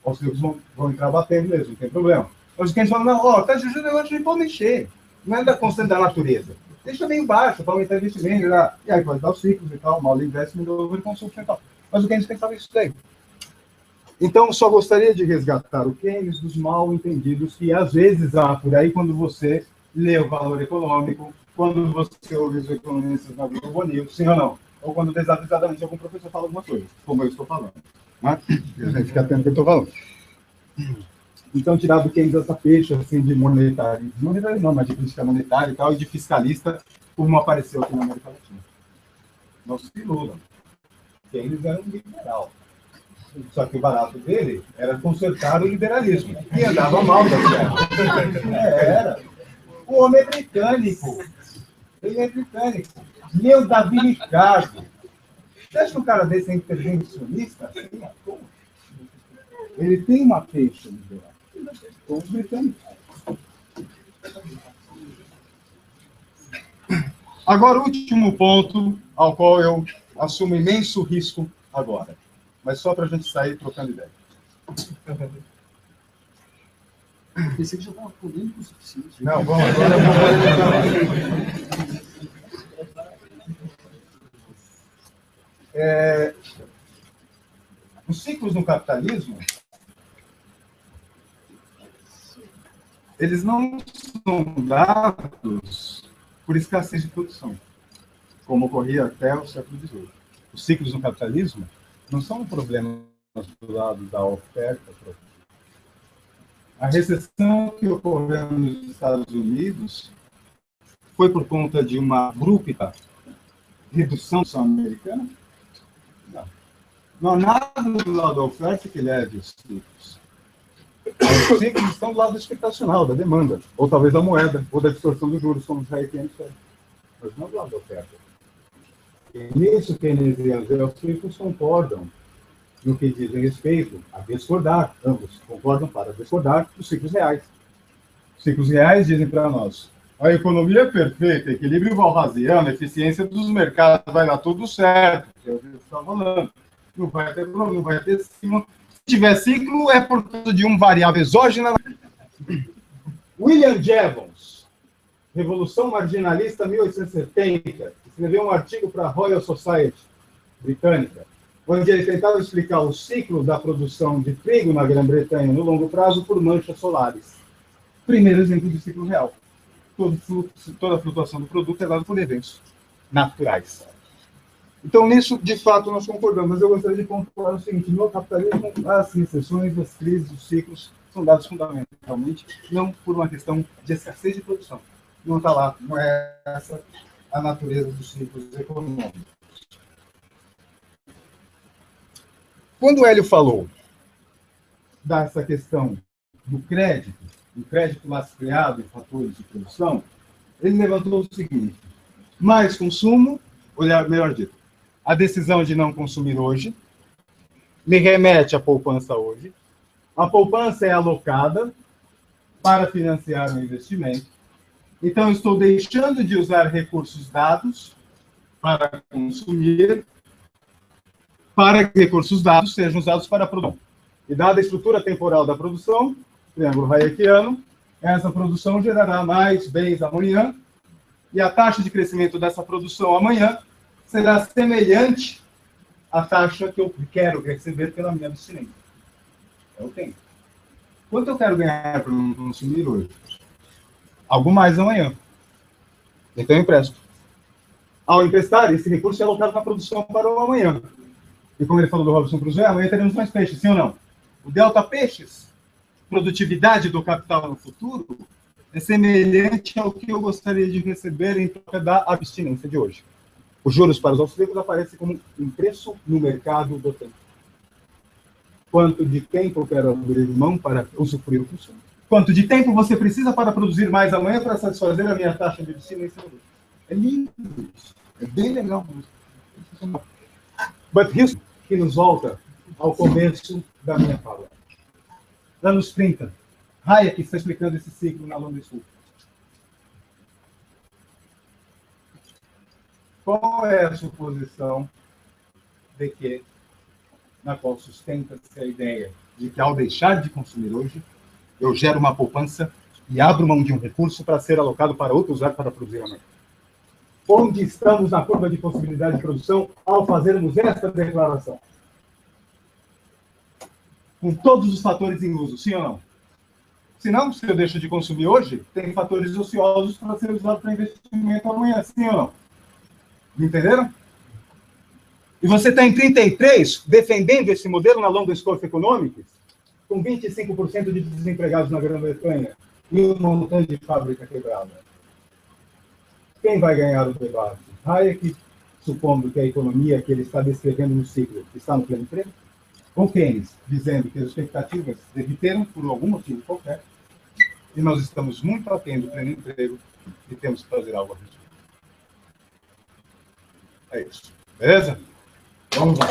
austríacos vão entrar batendo mesmo, não tem problema. Mas os clientes falam, não, ó, taxa de juros é um negócio que a gente pode mexer. Não é da constante da natureza. Deixa meio baixo para aumentar o investimento. E aí pode dar os ciclos e tal, mal investment, over consumption e tal. Mas o Keynes pensava isso daí. Então, só gostaria de resgatar o Keynes dos mal entendidos que às vezes há por aí quando você lê o Valor Econômico, quando você ouve os economistas na Globo News, sim ou não? Ou quando desavisadamente algum professor fala alguma coisa, como eu estou falando. Né? E a gente fica atento ao que eu estou falando. Então, tirar do Keynes essa peixe assim, de monetário não, mas de política monetária e tal, e de fiscalista, como apareceu aqui na América Latina. Não se iludam. Keynes era um liberal. Só que o barato dele era consertar o liberalismo. E andava mal da terra. Era. O homem é britânico. Ele é britânico. Meu Davi Ricardo. Você acha que um cara desse é intervencionista? Ele tem uma peixe liberal. Com os britânicos. Agora, o último ponto ao qual eu assumo imenso risco agora. Mas só para a gente sair trocando ideia. Pensei que já estava polêmico o suficiente. Não, vamos agora. Os ciclos no capitalismo, eles não são dados por escassez de produção, como ocorria até o século XVIII. Os ciclos no capitalismo não são um problema do lado da oferta. A recessão que ocorreu nos Estados Unidos foi por conta de uma abrupta redução da produção americana? Não. Não há nada do lado da oferta que leve os ciclos. Os ciclos estão do lado expectacional, da demanda, ou talvez da moeda, ou da distorção dos juros, como os haitianos fazem. Mas não do lado da oferta. E nisso, Keynes e os ciclos concordam no que dizem respeito a discordar. Ambos concordam para discordar dos ciclos reais. Os ciclos reais dizem para nós, a economia é perfeita, equilíbrio valrasiano, eficiência dos mercados, vai dar tudo certo. É o que eu estava falando. Não vai ter problema, não vai ter ciclo. Se tiver ciclo, é por causa de um variável exógena. William Jevons, Revolução Marginalista 1870, escreveu um artigo para a Royal Society britânica, onde ele tentava explicar o ciclo da produção de trigo na Grã-Bretanha no longo prazo por manchas solares. Primeiro exemplo de ciclo real. Toda a flutuação do produto é dada por eventos naturais. Então, nisso, de fato, nós concordamos. Mas eu gostaria de pontuar o seguinte: no capitalismo, as recessões, as crises, os ciclos são dados fundamentalmente não por uma questão de escassez de produção. Não está lá, não é essa a natureza dos ciclos econômicos. Quando o Hélio falou dessa questão do crédito, o crédito lastreado em fatores de produção, ele levantou o seguinte: mais consumo, olhar, melhor dito, a decisão de não consumir hoje me remete à poupança hoje. A poupança é alocada para financiar um investimento. Então, eu estou deixando de usar recursos dados para consumir, para que recursos dados sejam usados para a produção. E dada a estrutura temporal da produção, triângulo hayekiano, essa produção gerará mais bens amanhã, e a taxa de crescimento dessa produção amanhã será semelhante à taxa que eu quero receber pela minha abstinência. Eu tenho. Quanto eu quero ganhar para não consumir hoje? Algo mais amanhã. Então eu empresto. Ao emprestar, esse recurso é alocado na produção para o amanhã. E como ele falou do Robson Crusoe, amanhã teremos mais peixes, sim ou não? O delta peixes, produtividade do capital no futuro, é semelhante ao que eu gostaria de receber em troca da abstinência de hoje. Os juros para os austríacos aparecem como um preço no mercado do tempo. Quanto de tempo eu quero abrir mão para usufruir o consumo? Quanto de tempo você precisa para produzir mais amanhã para satisfazer a minha taxa de abstinência? É lindo isso. É bem legal. But isso que nos volta ao começo da minha fala. Anos 30. Hayek está explicando esse ciclo na London School. Qual é a suposição de que, na qual sustenta-se a ideia de que, ao deixar de consumir hoje, eu gero uma poupança e abro mão de um recurso para ser alocado para outro usar para produzir amanhã? Onde estamos na curva de possibilidade de produção ao fazermos esta declaração? Com todos os fatores em uso, sim ou não? Se não, se eu deixo de consumir hoje, tem fatores ociosos para ser usado para investimento amanhã, sim ou não? Me entenderam? E você está em 33, defendendo esse modelo na London School of Economics, com 25% de desempregados na Grã-Bretanha e um montão de fábrica quebrada. Quem vai ganhar o debate? Hayek, supondo que a economia que ele está descrevendo no ciclo está no pleno emprego? Ou Keynes, dizendo que as expectativas derreteram por algum motivo qualquer, e nós estamos muito aquém do pleno emprego e temos que fazer algo a respeito. É isso. Beleza? Vamos lá.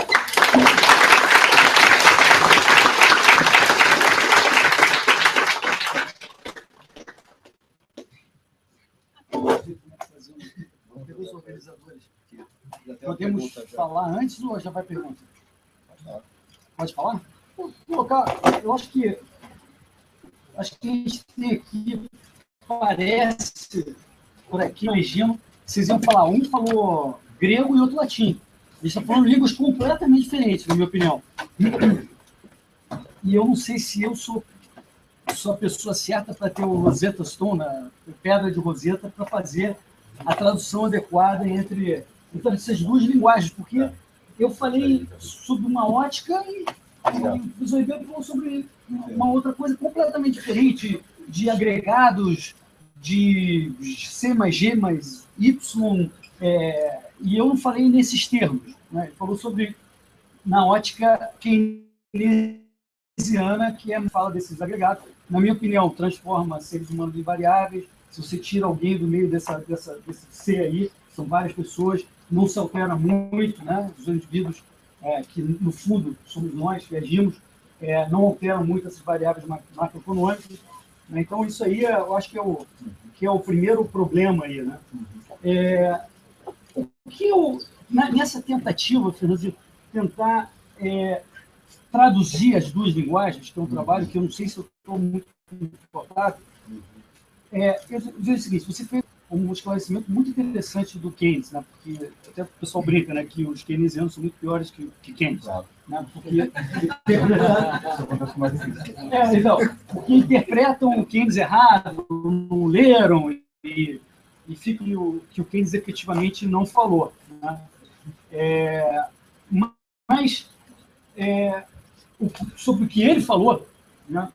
Podemos falar antes ou já vai pergunta? Pode falar? Vou colocar, eu acho que a gente tem aqui, parece, por aqui, imagino, vocês iam falar, um falou grego e outro latim. Eles estão falando línguas completamente diferentes, na minha opinião. E eu não sei se eu sou a pessoa certa para ter o Rosetta Stone, a pedra de Rosetta, para fazer a tradução adequada entre essas duas linguagens, porque eu falei sobre uma ótica e o Zé Ribeiro falou sobre uma outra coisa completamente diferente, de agregados, de C mais G mais Y, e eu não falei nesses termos. Né? Ele falou sobre, na ótica keynesiana, que fala desses agregados. Na minha opinião, transforma seres humanos em variáveis. Se você tira alguém do meio desse C aí, são várias pessoas, não se altera muito, né? Os indivíduos que, no fundo, somos nós que agimos, não alteram muito essas variáveis macroeconômicas. Né? Então, isso aí, eu acho que é o primeiro problema aí. Né? O que nessa tentativa, Fernando, de tentar traduzir as duas linguagens, que é um trabalho que eu não sei se eu estou muito confortável, eu digo o seguinte: você fez um esclarecimento muito interessante do Keynes, né? Porque até o pessoal brinca, né, que os keynesianos são muito piores que Keynes. Claro. Né? Porque interpretam o Keynes errado, não leram e ficam que o Keynes efetivamente não falou. Né? Mas sobre o que ele falou, né?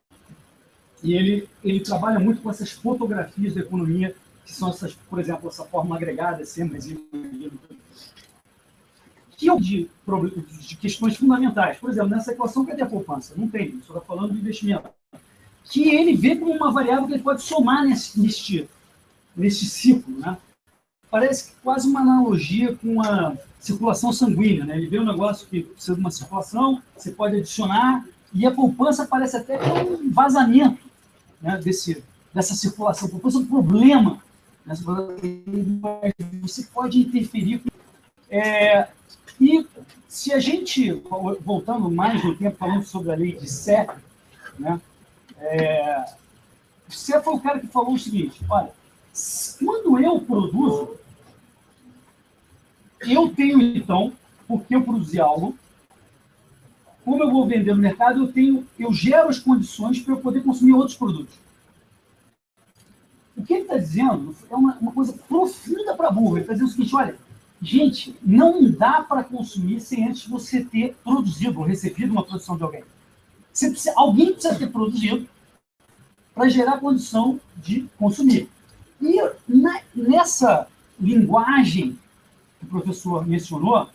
E ele trabalha muito com essas fotografias da economia, que são essas, por exemplo, essa forma agregada, C mais I, que é de questões fundamentais. Por exemplo, nessa equação, cadê a poupança? Não tem, só está falando de investimento. Que ele vê como uma variável que ele pode somar neste ciclo. Né? Parece quase uma analogia com a circulação sanguínea. Né? Ele vê um negócio que precisa de uma circulação, você pode adicionar, e a poupança parece até um vazamento, né, dessa circulação. A poupança é um problema. Né? Você pode interferir. E se a gente, voltando mais no tempo, falando sobre a lei de Sé, né? Sé foi o cara que falou o seguinte, olha, quando eu produzo, eu tenho, então, porque eu produzi algo, como eu vou vender no mercado, eu gero as condições para eu poder consumir outros produtos. O que ele está dizendo é uma coisa profunda para burro. Ele está dizendo o seguinte, olha, gente, não dá para consumir sem antes você ter produzido ou recebido uma produção de alguém. Alguém precisa ter produzido para gerar condição de consumir. E nessa linguagem que o professor mencionou,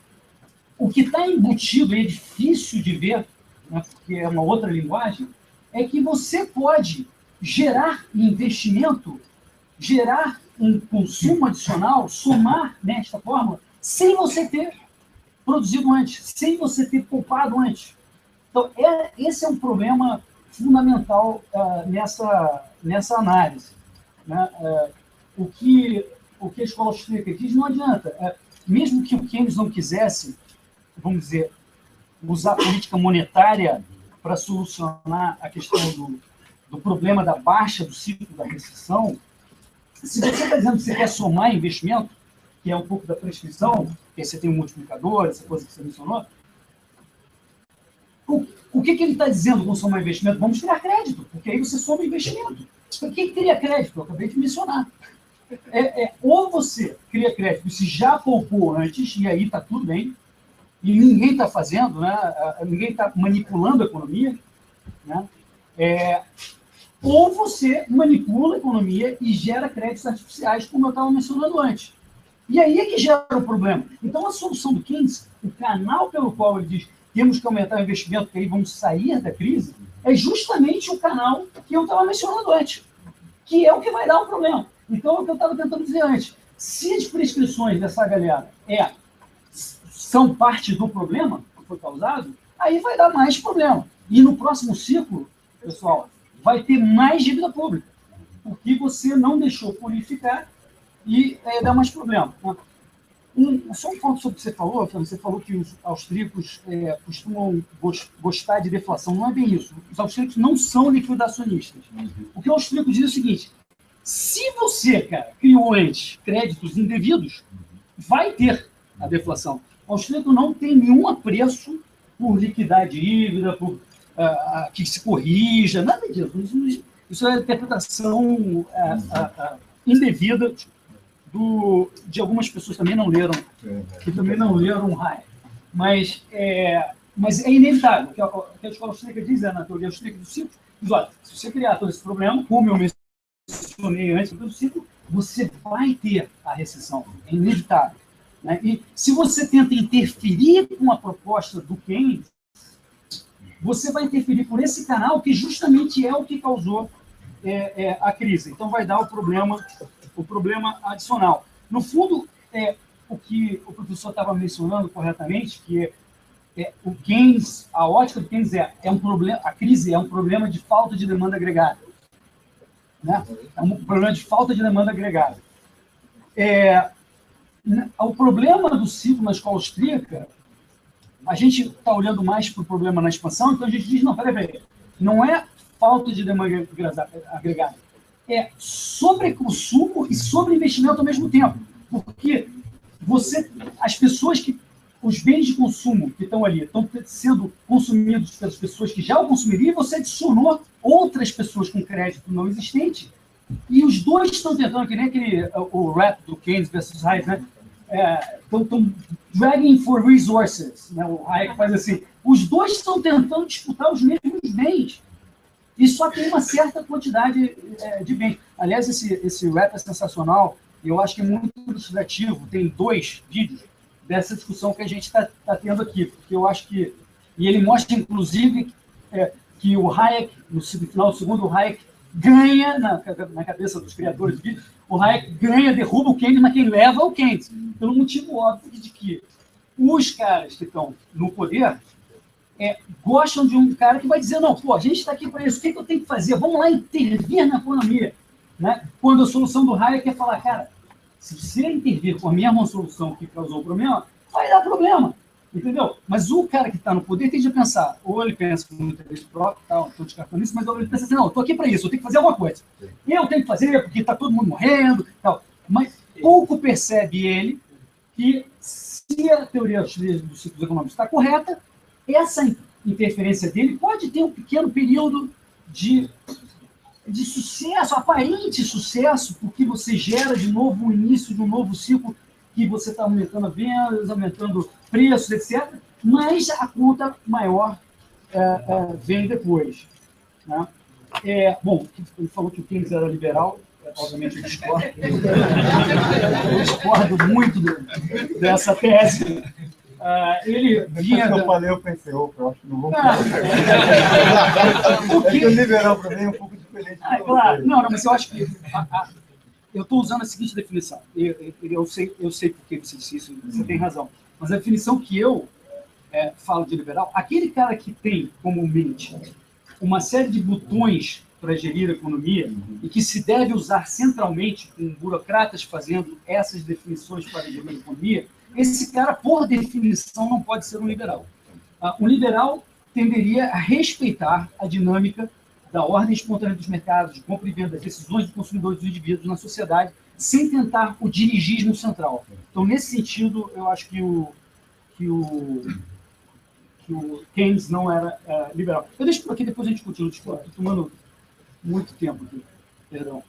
o que está embutido, e é difícil de ver, né, porque é uma outra linguagem, é que você pode gerar investimento, gerar um consumo adicional, somar nesta forma, sem você ter produzido antes, sem você ter poupado antes. Então, esse é um problema fundamental nessa análise. Né? O que a escola austríaca diz não adianta. Mesmo que o Keynes não quisesse, vamos dizer, usar a política monetária para solucionar a questão do problema da baixa do ciclo da recessão, se você está dizendo que você quer somar investimento, que é um pouco da prescrição, que você tem um multiplicador, essa coisa que você mencionou, o que ele está dizendo com somar investimento? Vamos criar crédito, porque aí você soma investimento. O que cria crédito? Eu acabei de mencionar. Ou você cria crédito se já poupou antes, e aí está tudo bem, e ninguém está fazendo, né? Ninguém está manipulando a economia, né? Ou você manipula a economia e gera créditos artificiais, como eu estava mencionando antes. E aí é que gera o problema. Então, a solução do Keynes, o canal pelo qual ele diz temos que aumentar o investimento, que aí vamos sair da crise, é justamente o canal que eu estava mencionando antes, que é o que vai dar o problema. Então, é o que eu estava tentando dizer antes. Se as prescrições dessa galera são parte do problema que foi causado, aí vai dar mais problema. E no próximo ciclo, pessoal, vai ter mais dívida pública, porque você não deixou purificar e dá mais problema. Só um ponto sobre o que você falou que os austríacos costumam gostar de deflação. Não é bem isso. Os austríacos não são liquidacionistas. O que o austríaco diz é o seguinte, se você, cara, criou antes créditos indevidos, vai ter a deflação. O austríaco não tem nenhum apreço por liquidar a dívida, por que se corrija, nada disso. Isso é a interpretação indevida de algumas pessoas que também não leram Hayek. Mas é inevitável. O que a escola austríaca diz, na teoria austríaca do ciclo, diz, olha, se você criar todo esse problema, como eu mencionei antes do ciclo, você vai ter a recessão. É inevitável. Né? E se você tenta interferir com a proposta do Keynes, você vai interferir por esse canal que justamente é o que causou a crise. Então, vai dar o problema adicional. No fundo, o que o professor estava mencionando corretamente, que o Keynes, a ótica do Keynes um problema, a crise é um problema de falta de demanda agregada. Né? É um problema de falta de demanda agregada. O problema do ciclo na escola austríaca, a gente está olhando mais para o problema na expansão, então a gente diz, não, peraí, não é falta de demanda agregada, é sobreconsumo e sobreinvestimento ao mesmo tempo, porque as pessoas os bens de consumo que estão ali estão sendo consumidos pelas pessoas que já o consumiriam, e você adicionou outras pessoas com crédito não existente, e os dois estão tentando, que nem o rap do Keynes versus Hayek, né? Estão dragging for resources, né? O Hayek faz assim, os dois estão tentando disputar os mesmos bens, e só tem uma certa quantidade de bens. Aliás, esse rap é sensacional, e eu acho que é muito ilustrativo, tem 2 vídeos dessa discussão que a gente está tendo aqui, porque eu acho que... E ele mostra, inclusive, que o Hayek, no final do segundo, o Hayek ganha, na cabeça dos criadores do vídeo, o Hayek ganha, derruba o Keynes, mas quem leva é o Keynes, pelo motivo óbvio de que os caras que estão no poder gostam de um cara que vai dizer, não, pô, a gente está aqui para isso, o que eu tenho que fazer? Vamos lá intervir na economia. Né? Quando a solução do Hayek é falar, cara, se você intervir com a mesma solução que causou o problema, vai dar problema, entendeu? Mas o cara que está no poder tem de pensar, ou ele pensa com interesse próprio, tal, estou descartando isso, mas ou ele pensa assim, não, estou aqui para isso, eu tenho que fazer alguma coisa. Eu tenho que fazer porque está todo mundo morrendo, tal. Mas pouco percebe ele que, se a teoria dos ciclos econômicos está correta, essa interferência dele pode ter um pequeno período de sucesso, aparente sucesso, porque você gera de novo o início de um novo ciclo que você está aumentando vendas, aumentando preços, etc. Mas a conta maior vem depois. Né? Bom, ele falou que o Keynes era liberal, obviamente eu discordo. Eu discordo muito dessa tese. Ele vinha... Eu falei, eu pensei, eu acho que não vou... Porque o liberal para mim é um pouco diferente. Claro, não, mas eu acho que... eu estou usando a seguinte definição. Eu sei por que você disse isso, você tem razão. Mas a definição que eu falo de liberal, aquele cara que tem comumente uma série de botões para gerir a economia e que se deve usar centralmente, com burocratas fazendo essas definições para gerir a economia, esse cara, por definição, não pode ser um liberal. Um liberal tenderia a respeitar a dinâmica da ordem espontânea dos mercados, de compra e venda, das decisões de consumidores e dos indivíduos na sociedade, sem tentar o dirigismo central. Então, nesse sentido, eu acho que o Keynes não era liberal. Eu deixo por aqui, depois a gente continua. Estou tomando muito tempo aqui. Perdão.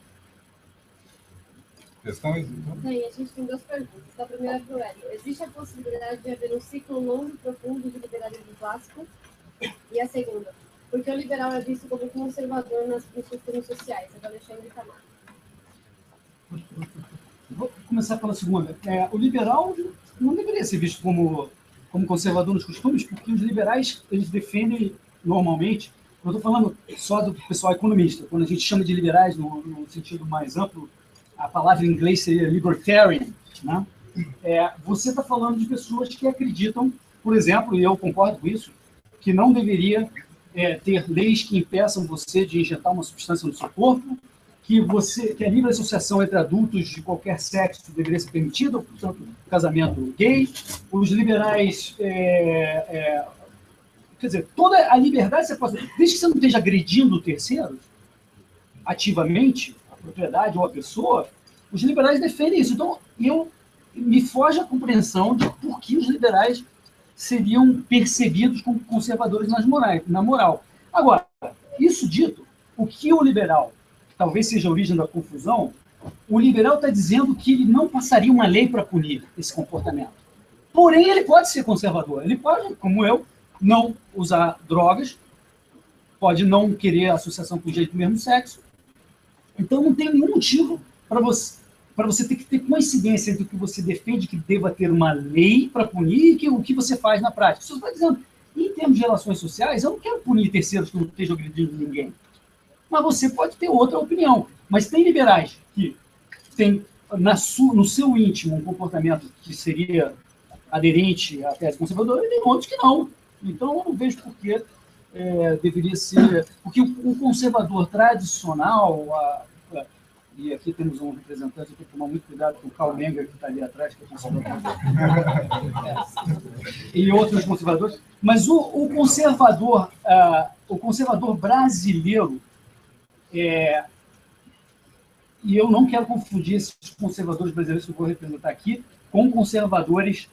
Questões, então? Sim, a gente tem duas perguntas. A primeira é para o Hélio. Existe a possibilidade de haver um ciclo longo e profundo de liberalismo clássico? E a segunda, porque o liberal é visto como conservador nas questões sociais? É do Alexandre Camargo. Vou começar pela segunda. O liberal não deveria ser visto como conservador nos costumes, porque os liberais, eles defendem normalmente, eu estou falando só do pessoal economista, quando a gente chama de liberais no sentido mais amplo, a palavra em inglês seria libertarian, né? Você está falando de pessoas que acreditam, por exemplo, e eu concordo com isso, que não deveria ter leis que impeçam você de injetar uma substância no seu corpo, que a livre associação entre adultos de qualquer sexo deveria ser permitida, portanto, casamento gay. Os liberais, quer dizer, toda a liberdade você pode, desde que você não esteja agredindo terceiros ativamente, a propriedade ou a pessoa, os liberais defendem isso. Então, me foge a compreensão de por que os liberais seriam percebidos como conservadores na moral. Agora, isso dito, o que o liberal, talvez seja a origem da confusão, o liberal está dizendo que ele não passaria uma lei para punir esse comportamento. Porém, ele pode ser conservador. Ele pode, como eu, não usar drogas, pode não querer associação com o jeito do mesmo sexo. Então, não tem nenhum motivo para você ter que ter coincidência entre o que você defende que deva ter uma lei para punir e o que você faz na prática. Você está dizendo, em termos de relações sociais, eu não quero punir terceiros que não estejam agredindo ninguém. Mas você pode ter outra opinião. Mas tem liberais que têm no seu íntimo um comportamento que seria aderente à tese conservadora e tem outros que não. Então, eu não vejo por que deveria ser... Porque o conservador tradicional, e aqui temos um representante, eu tenho que tomar muito cuidado com o Karl Menger, que está ali atrás, que é conservador. E outros conservadores. Mas o conservador brasileiro, e eu não quero confundir esses conservadores brasileiros que eu vou representar aqui com conservadores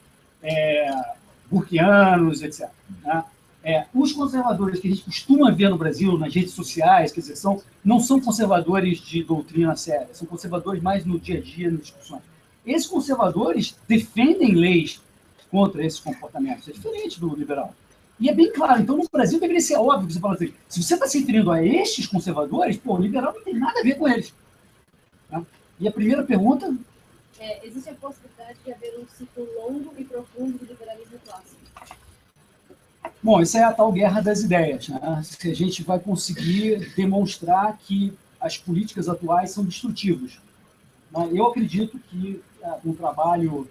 burkeanos, etc. Né? Os conservadores que a gente costuma ver no Brasil, nas redes sociais, quer dizer, não são conservadores de doutrina séria, são conservadores mais no dia a dia, nas discussões. Esses conservadores defendem leis contra esses comportamentos. É diferente do liberal. E é bem claro. Então, no Brasil, deveria ser óbvio que você fala assim, se você está se referindo a estes conservadores, o liberal não tem nada a ver com eles. Tá? E a primeira pergunta... existe a possibilidade de haver um ciclo longo e profundo de liberalismo clássico? Bom, isso é a tal guerra das ideias, né? Se a gente vai conseguir demonstrar que as políticas atuais são destrutivas. Eu acredito que um trabalho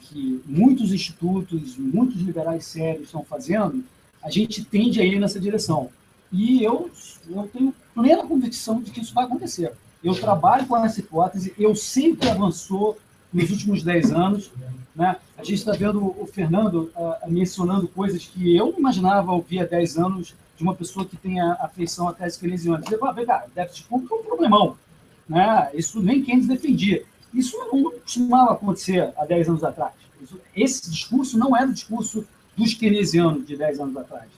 que muitos institutos, muitos liberais sérios estão fazendo, a gente tende a ir nessa direção. E eu tenho plena convicção de que isso vai acontecer. Eu trabalho com essa hipótese, eu sei que avançou nos últimos 10 anos. Né? A gente está vendo o Fernando mencionando coisas que eu não imaginava ouvir há 10 anos de uma pessoa que tem a afeição à tese keynesiana. Vem cá, déficit público é um problemão. Né? Isso nem Keynes defendia. Isso não costumava acontecer há 10 anos atrás. Esse discurso não era o discurso dos keynesianos de 10 anos atrás.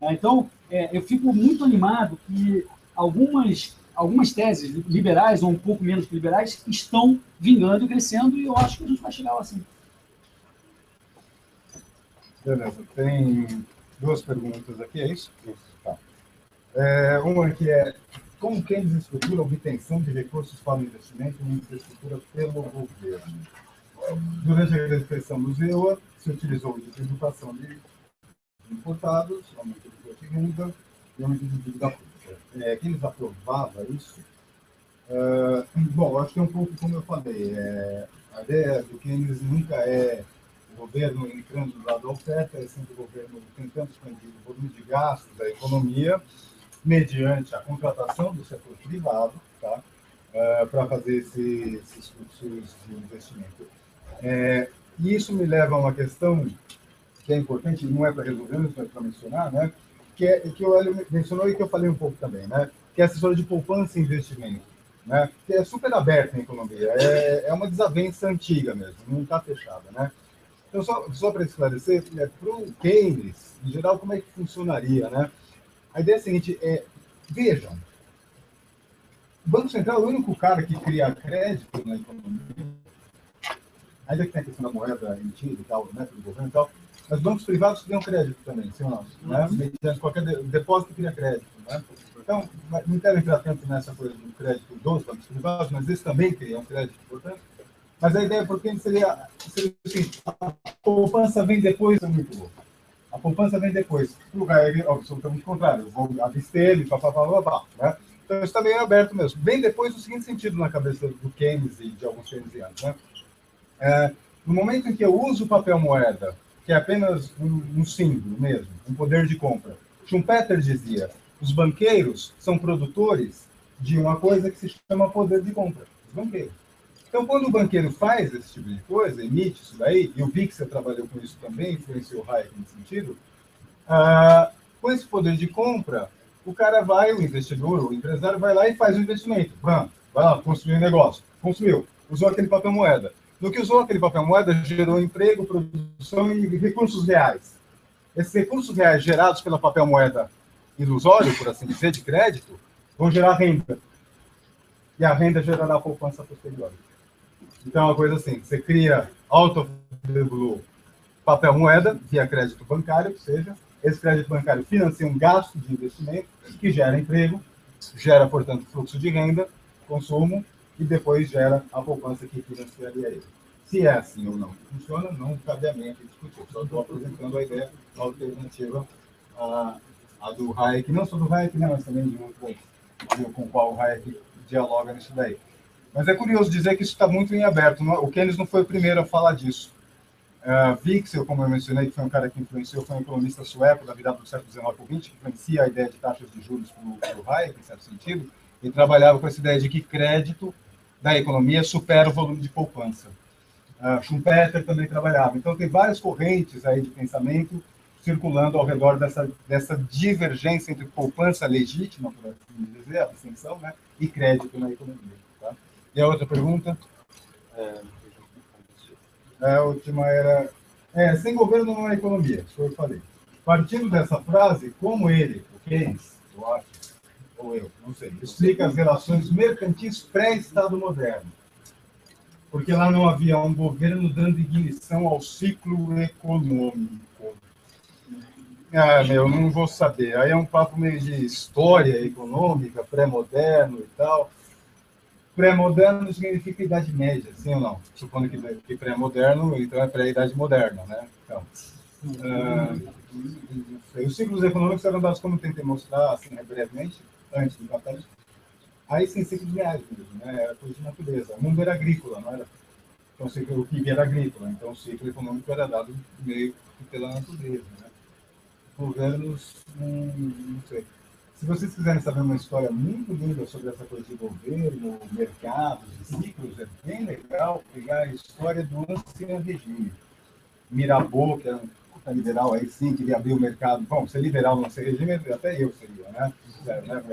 Né? Então, eu fico muito animado que algumas teses liberais, ou um pouco menos que liberais, estão vingando e crescendo, e eu acho que a gente vai chegar lá assim. Beleza, tem duas perguntas aqui, é isso? Tá. Uma que é: como Keynes estrutura a obtenção de recursos para o investimento em infraestrutura pelo governo? Durante a grande expressão do ZEUA, se utilizou de tributação de importados, aumento do imposto de renda e aumento de dívida pública. Keynes aprovava isso? Bom, acho que é um pouco como eu falei. A ideia do Keynes nunca é o governo entrando do lado da oferta, é sempre o governo tentando expandir o volume de gastos da economia mediante a contratação do setor privado, tá? Para fazer esses fluxos de investimento. E isso me leva a uma questão que é importante, não é para resolver, mas é para mencionar, né? Que o Hélio mencionou e que eu falei um pouco também, né? Que é essa história de poupança e investimento, né? Que é super aberta na economia, é uma desavença antiga mesmo, não está fechada, né? Então, só para esclarecer, para o Keynes, em geral, como é que funcionaria, né? A ideia é a seguinte: vejam, o Banco Central é o único cara que cria crédito na economia, ainda que tem a questão da moeda emitida e tal, né, pelo governo e tal, mas bancos privados criam crédito também, sim ou não? Né? Mediante qualquer depósito cria crédito, né? Então, não quero entrar tanto nessa coisa do crédito dos bancos privados, mas eles também criam crédito, portanto. Mas a ideia, porque seria assim: a poupança vem depois, é muito louco. A poupança vem depois. O Hayek é absolutamente contrário. Eu vou abster-me, né? Então, isso está bem aberto mesmo. Vem depois o seguinte sentido na cabeça do Keynes e de alguns keynesianos, né? No momento em que eu uso o papel moeda, que é apenas um símbolo mesmo, um poder de compra, Schumpeter dizia: os banqueiros são produtores de uma coisa que se chama poder de compra. Os banqueiros. Então, quando o banqueiro faz esse tipo de coisa, emite isso daí, e o Wixer trabalhou com isso também, influenciou o Hayek nesse sentido, com esse poder de compra, o cara vai, o investidor, o empresário vai lá e faz o investimento. Vai lá, construir um negócio. Construiu. Usou aquele papel moeda. No que usou aquele papel moeda, gerou emprego, produção e recursos reais. Esses recursos reais gerados pela papel moeda ilusório, por assim dizer, de crédito, vão gerar renda. E a renda gerará poupança posterior. Então, é uma coisa assim: você cria out of the blue papel moeda via crédito bancário, ou seja, esse crédito bancário financia um gasto de investimento que gera emprego, gera, portanto, fluxo de renda, consumo, e depois gera a poupança que financiaria ele. Se é assim ou não funciona, não cabe a mim aqui discutir. Só estou apresentando a ideia alternativa a do Hayek, não só do Hayek, não, mas também de outros com o qual o Hayek dialoga nisso daí. Mas é curioso dizer que isso está muito em aberto. O Keynes não foi o primeiro a falar disso. Wixel, como eu mencionei, que foi um cara que influenciou, foi um economista sueco da virada do século XIX para o XX, que influencia a ideia de taxas de juros para o Hayek, em certo sentido, e trabalhava com essa ideia de que crédito da economia supera o volume de poupança. Schumpeter também trabalhava. Então, tem várias correntes aí de pensamento circulando ao redor dessa divergência entre poupança legítima, por assim dizer, a distinção, né, e crédito na economia. Tá? E a outra pergunta? A última era: sem governo não há economia, isso foi o que eu falei. Partindo dessa frase, como ele, o Keynes, eu acho, ou eu, não sei, explica as relações mercantis pré-Estado moderno. Porque lá não havia um governo dando ignição ao ciclo econômico. Não vou saber. Aí é um papo meio de história econômica, pré-moderno e tal. Pré-moderno significa Idade Média, sim ou não? Supondo que pré-moderno, então é pré-Idade Moderna, né? Então, os ciclos econômicos eram dados, como eu tentei mostrar, assim, brevemente, antes do capítulo. Aí sim, ciclos reais mesmo, né? Era coisa de natureza. O mundo era agrícola, não era? Então, o PIB era agrícola, então o ciclo econômico era dado meio que pela natureza, né? Governos, não sei. Se vocês quiserem saber uma história muito linda sobre essa coisa de governo, mercados e ciclos, é bem legal pegar a história do ancião regime. Mirabeau, que era um puta liberal, aí sim, queria abrir o mercado. Bom, ser liberal não ser regime, até eu seria, né?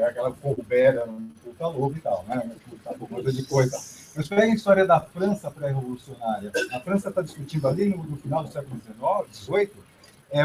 Aquela Colbert era um puta louco e tal, né? Puta coisa de coisa. Mas pega a história da França pré-revolucionária. A França está discutindo ali no final do século XIX, XVIII,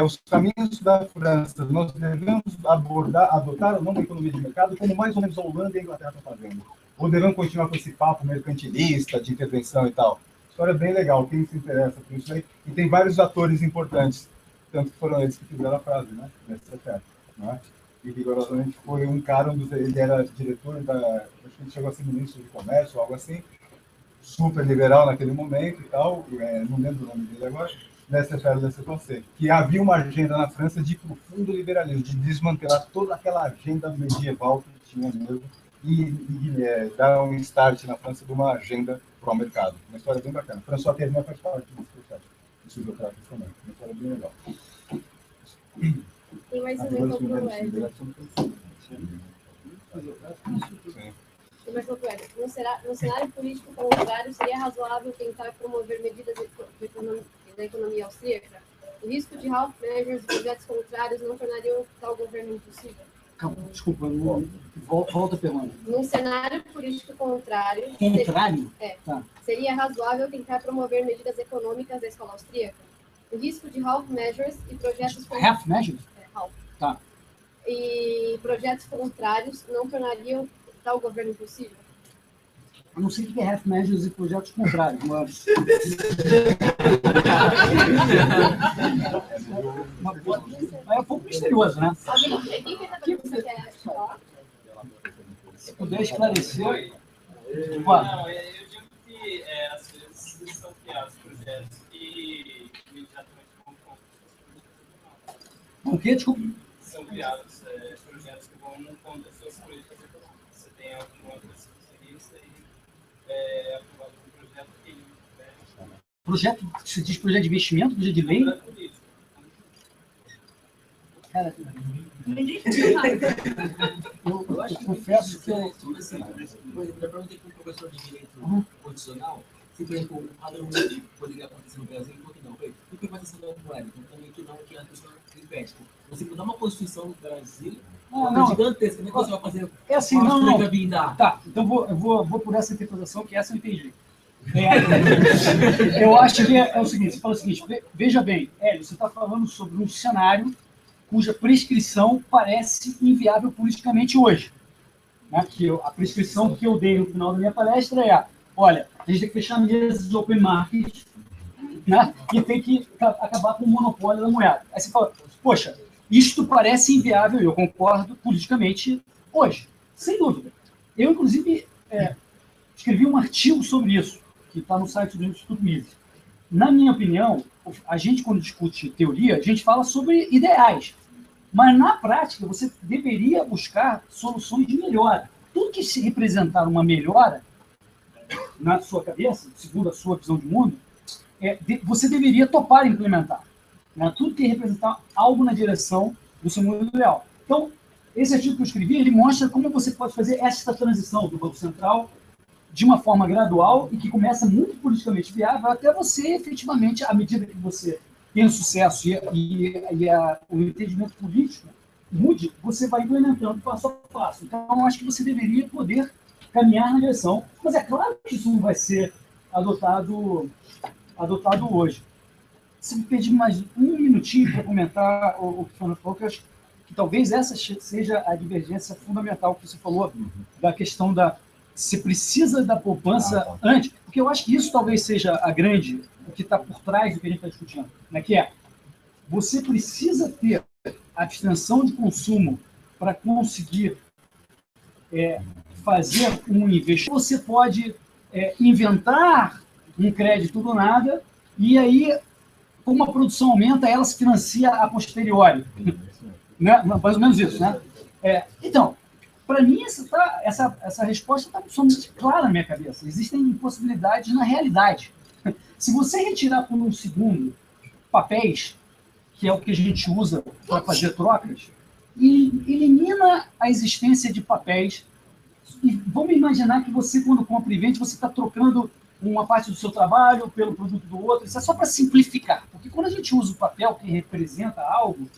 os caminhos da França. Nós devemos adotar ou não uma economia de mercado, como mais ou menos a Holanda e a Inglaterra estão fazendo. Ou devemos continuar com esse papo mercantilista, de intervenção e tal. História bem legal, quem se interessa por isso aí. E tem vários atores importantes, tanto que foram eles que fizeram a frase, né? Nessa época, né? E rigorosamente foi um cara, ele era diretor da, acho que ele chegou a ser ministro de comércio, algo assim, super liberal naquele momento e tal, não lembro o nome dele agora, laissez-faire, que havia uma agenda na França de profundo liberalismo, de desmantelar toda aquela agenda medieval que tinha mesmo, e dar um start na França de uma agenda pró-mercado. Uma história bem bacana. François Termier faz parte desse processo, dos isocratas também. Uma história bem legal. Tem mais uma para o Ed. Tem mais uma para o Ed. No cenário político contrário, seria razoável tentar promover medidas da economia austríaca? O risco de half measures e projetos contrários não tornariam tal governo impossível? Calma, desculpa, volta a pergunta. Num cenário político contrário... Contrário? Tá. Seria razoável tentar promover medidas econômicas da escola austríaca? O risco de half measures e projetos... Half measures? Half. Tá. E projetos contrários não tornariam tal governo impossível? Eu não sei o que é half measures e projetos contrários, mas... É um pouco misterioso, né? Se puder esclarecer... Não, eu digo que às vezes são criados projetos que imediatamente vão com o quê? Desculpa. São criados projetos que vão contra as suas políticas econômicas. Você tem alguma outra especialista e aprovado um projeto que... Projeto, se diz projeto de investimento, projeto de lei? Cara, eu confesso que eu... Por exemplo, eu perguntei para um professor de direito constitucional se, por exemplo, o padrão poderia acontecer no Brasil e quanto não. O que vai ser da moeda? Então, também que não, que a pessoa repete. Você mudar uma Constituição no Brasil, é gigantesca, como é que você vai fazer? É assim, não. Tá, então eu vou por essa interpretação, que essa eu entendi. Eu acho que é o seguinte, você fala o seguinte, veja bem, Hélio, você está falando sobre um cenário cuja prescrição parece inviável politicamente hoje. Né? A prescrição que eu dei no final da minha palestra é, olha, a gente tem que fechar mesas de open market, né? E tem que acabar com o monopólio da moeda. Aí você fala, poxa, isto parece inviável, e eu concordo, politicamente hoje, sem dúvida. Eu, inclusive, escrevi um artigo sobre isso, que está no site do Instituto Mises. Na minha opinião, a gente, quando discute teoria, a gente fala sobre ideais. Mas, na prática, você deveria buscar soluções de melhora. Tudo que se representar uma melhora na sua cabeça, segundo a sua visão de mundo, você deveria topar implementar. Né? Tudo que representar algo na direção do seu mundo ideal. Então, esse artigo que eu escrevi, ele mostra como você pode fazer essa transição do Banco Central de uma forma gradual e que começa muito politicamente viável até você, efetivamente, à medida que você tem o sucesso e o entendimento político mude, você vai implementando passo a passo. Então, eu acho que você deveria poder caminhar na direção, mas é claro que isso não vai ser adotado hoje. Se me pedir mais um minutinho para comentar o que foi falou, que eu acho que talvez essa seja a divergência fundamental que você falou, da questão da se precisa da poupança antes, porque eu acho que isso talvez seja o que está por trás do que a gente está discutindo, né? Que você precisa ter abstenção de consumo para conseguir fazer um investimento. Você pode inventar um crédito do nada e aí, como a produção aumenta, ela se financia a posteriori. Né? Mais ou menos isso, né? Então, para mim, essa resposta está absolutamente clara na minha cabeça. Existem possibilidades na realidade. Se você retirar por um segundo papéis, que é o que a gente usa para fazer trocas, e elimina a existência de papéis. E vamos imaginar que você, quando compra e vende, você está trocando uma parte do seu trabalho pelo produto do outro. Isso é só para simplificar, porque quando a gente usa o papel que representa algo,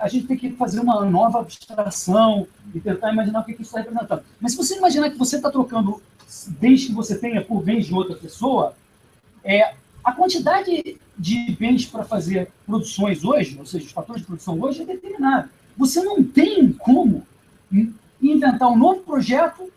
a gente tem que fazer uma nova abstração e tentar imaginar o que isso está representando. Mas se você imaginar que você está trocando bens que você tenha por bens de outra pessoa, a quantidade de bens para fazer produções hoje, ou seja, os fatores de produção hoje, é determinado. Você não tem como inventar um novo projeto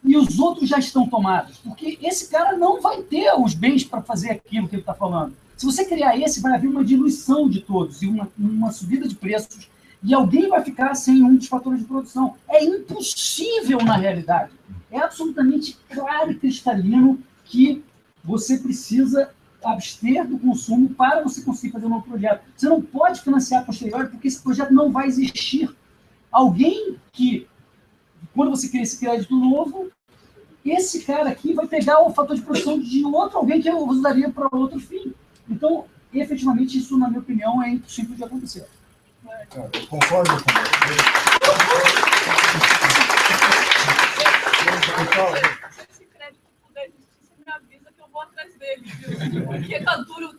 e os outros já estão tomados, porque esse cara não vai ter os bens para fazer aquilo que ele está falando. Se você criar esse, vai haver uma diluição de todos e uma subida de preços, e alguém vai ficar sem um dos fatores de produção. É impossível na realidade. É absolutamente claro e cristalino que você precisa abster do consumo para você conseguir fazer um novo projeto. Você não pode financiar a posteriori, porque esse projeto não vai existir. Alguém que, quando você cria esse crédito novo, esse cara aqui vai pegar o fator de produção de outro alguém que eu usaria para outro fim. Então, efetivamente, isso, na minha opinião, é impossível de acontecer. Eu concordo com você. Se esse crédito puder existir, você me avisa que eu vou atrás dele, viu? Porque tá duro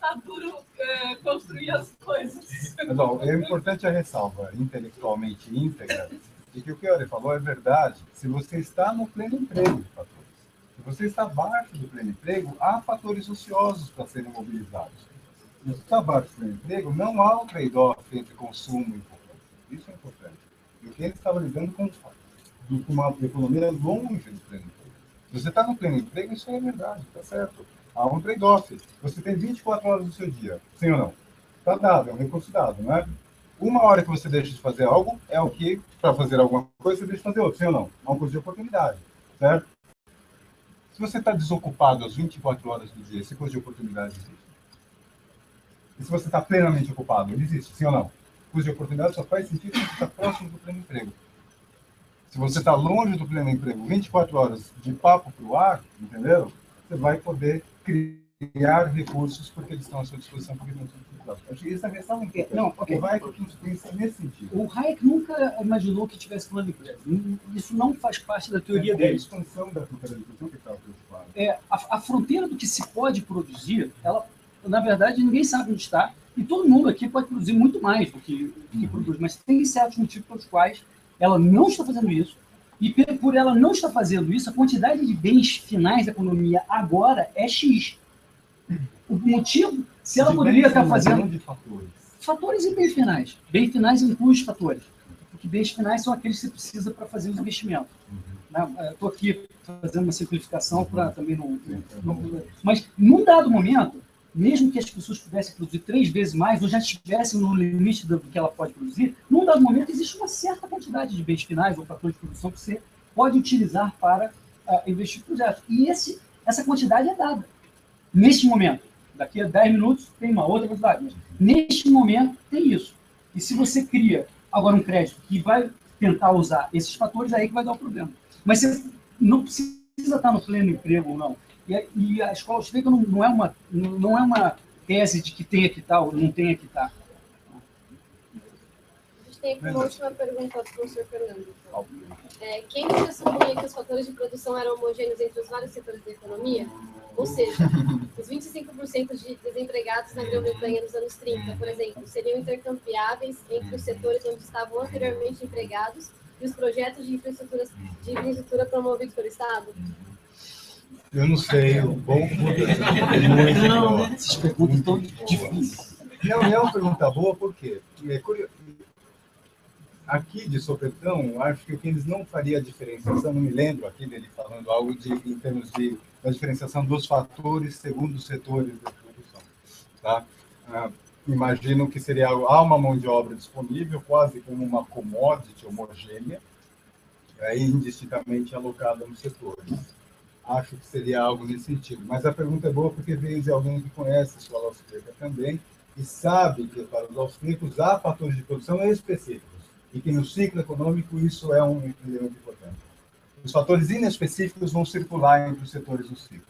construir as coisas. Não, é importante a ressalva intelectualmente íntegra de que o que o Ari falou é verdade se você está no pleno emprego de fatores. Se você está abaixo do pleno emprego, há fatores ociosos para serem mobilizados. Se você está abaixo do pleno emprego, não há um trade-off entre consumo e poupança. Isso é importante. E o que ele estava lidando com uma economia longe do pleno emprego. Se você está no pleno emprego, isso é verdade, está certo. Há um trade-off. Você tem 24 horas do seu dia, sim ou não? Está dado, é um recurso dado, não é? Uma hora que você deixa de fazer algo é o que, para fazer alguma coisa, você deixa de fazer outra, sim ou não? É um curso de oportunidade, certo? Se você está desocupado às 24 horas do dia, esse curso de oportunidade existe. E se você está plenamente ocupado, ele existe, sim ou não? O curso de oportunidade só faz sentido se você está próximo do pleno emprego. Se você está longe do pleno emprego, 24 horas de papo para o ar, entendeu? Você vai poder criar recursos porque eles estão à sua disposição, porque não são utilizados. Acho que essa é a questão importante. Não, okay. O Hayek pensa nesse sentido. O Hayek nunca imaginou que tivesse plano emprego. Isso não faz parte da teoria É a dele. expansão da culturalização que estava preocupada. A fronteira do que se pode produzir, ela, na verdade, ninguém sabe onde está, e todo mundo aqui pode produzir muito mais do que produz, mas tem certos motivos pelos quais ela não está fazendo isso, e por ela não estar fazendo isso, a quantidade de bens finais da economia agora é X. O motivo, se ela poderia estar fazendo... De fatores. Fatores e bens finais. Bens finais incluem os fatores. Porque bens finais são aqueles que você precisa para fazer os investimentos. Estou aqui fazendo uma simplificação para também não... Mas, num dado momento, mesmo que as pessoas pudessem produzir 3 vezes mais, ou já estivessem no limite do que ela pode produzir, num dado momento existe uma certa quantidade de bens finais ou fatores de produção que você pode utilizar para investir em projetos. E essa quantidade é dada. Neste momento, daqui a 10 minutos, tem uma outra quantidade. Mas neste momento, tem isso. E se você cria agora um crédito que vai tentar usar esses fatores, aí que vai dar o problema. Mas você não precisa estar no pleno emprego ou não. E a escola austríaca não é uma tese de que tenha que estar ou não tenha que estar. A gente tem aqui uma última pergunta do professor Fernando. Quem pressupunha que os fatores de produção eram homogêneos entre os vários setores da economia? Ou seja, os 25% de desempregados na Grã-Bretanha nos anos 30, por exemplo, seriam intercambiáveis entre os setores onde estavam anteriormente empregados e os projetos de infraestrutura promovidos pelo Estado? Eu não sei, o bom muito Não, essas perguntas estão difíceis. Não é uma pergunta boa, por quê? Aqui de sopetão, acho que o que eles não faria a diferenciação, não me lembro aqui dele falando algo em termos da diferenciação dos fatores segundo os setores da produção. Tá? Imagino que seria há uma mão de obra disponível, quase como uma commodity homogênea, indistintamente alocada nos setores. Acho que seria algo nesse sentido. Mas a pergunta é boa porque veio de alguém que conhece a escola austríaca também e sabe que para os austríacos há fatores de produção específicos e que no ciclo econômico isso é um elemento importante. Os fatores inespecíficos vão circular entre os setores do ciclo.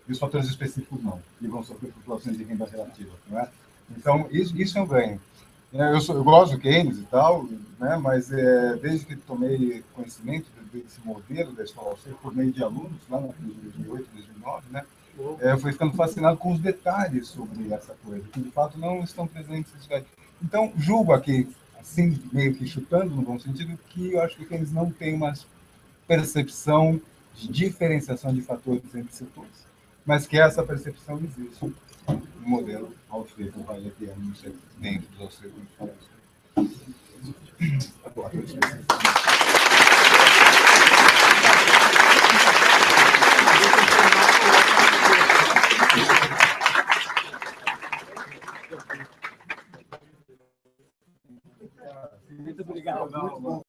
E os fatores específicos não. E vão sofrer flutuações de renda relativa. Não é? Então, isso é um ganho. Eu gosto do Keynes e tal, né, mas desde que tomei conhecimento desse modelo da escola austríaca por meio de alunos, lá na crise de 2008, 2009, né, eu fui ficando fascinado com os detalhes sobre essa coisa, que de fato não estão presentes. Então, julgo aqui, assim, meio que chutando no bom sentido, que eu acho que eles não têm uma percepção de diferenciação de fatores entre setores, mas que essa percepção existe no modelo austríaco, vale aqui, não sei, dentro dos austríacos. Muito obrigado. Muito bom.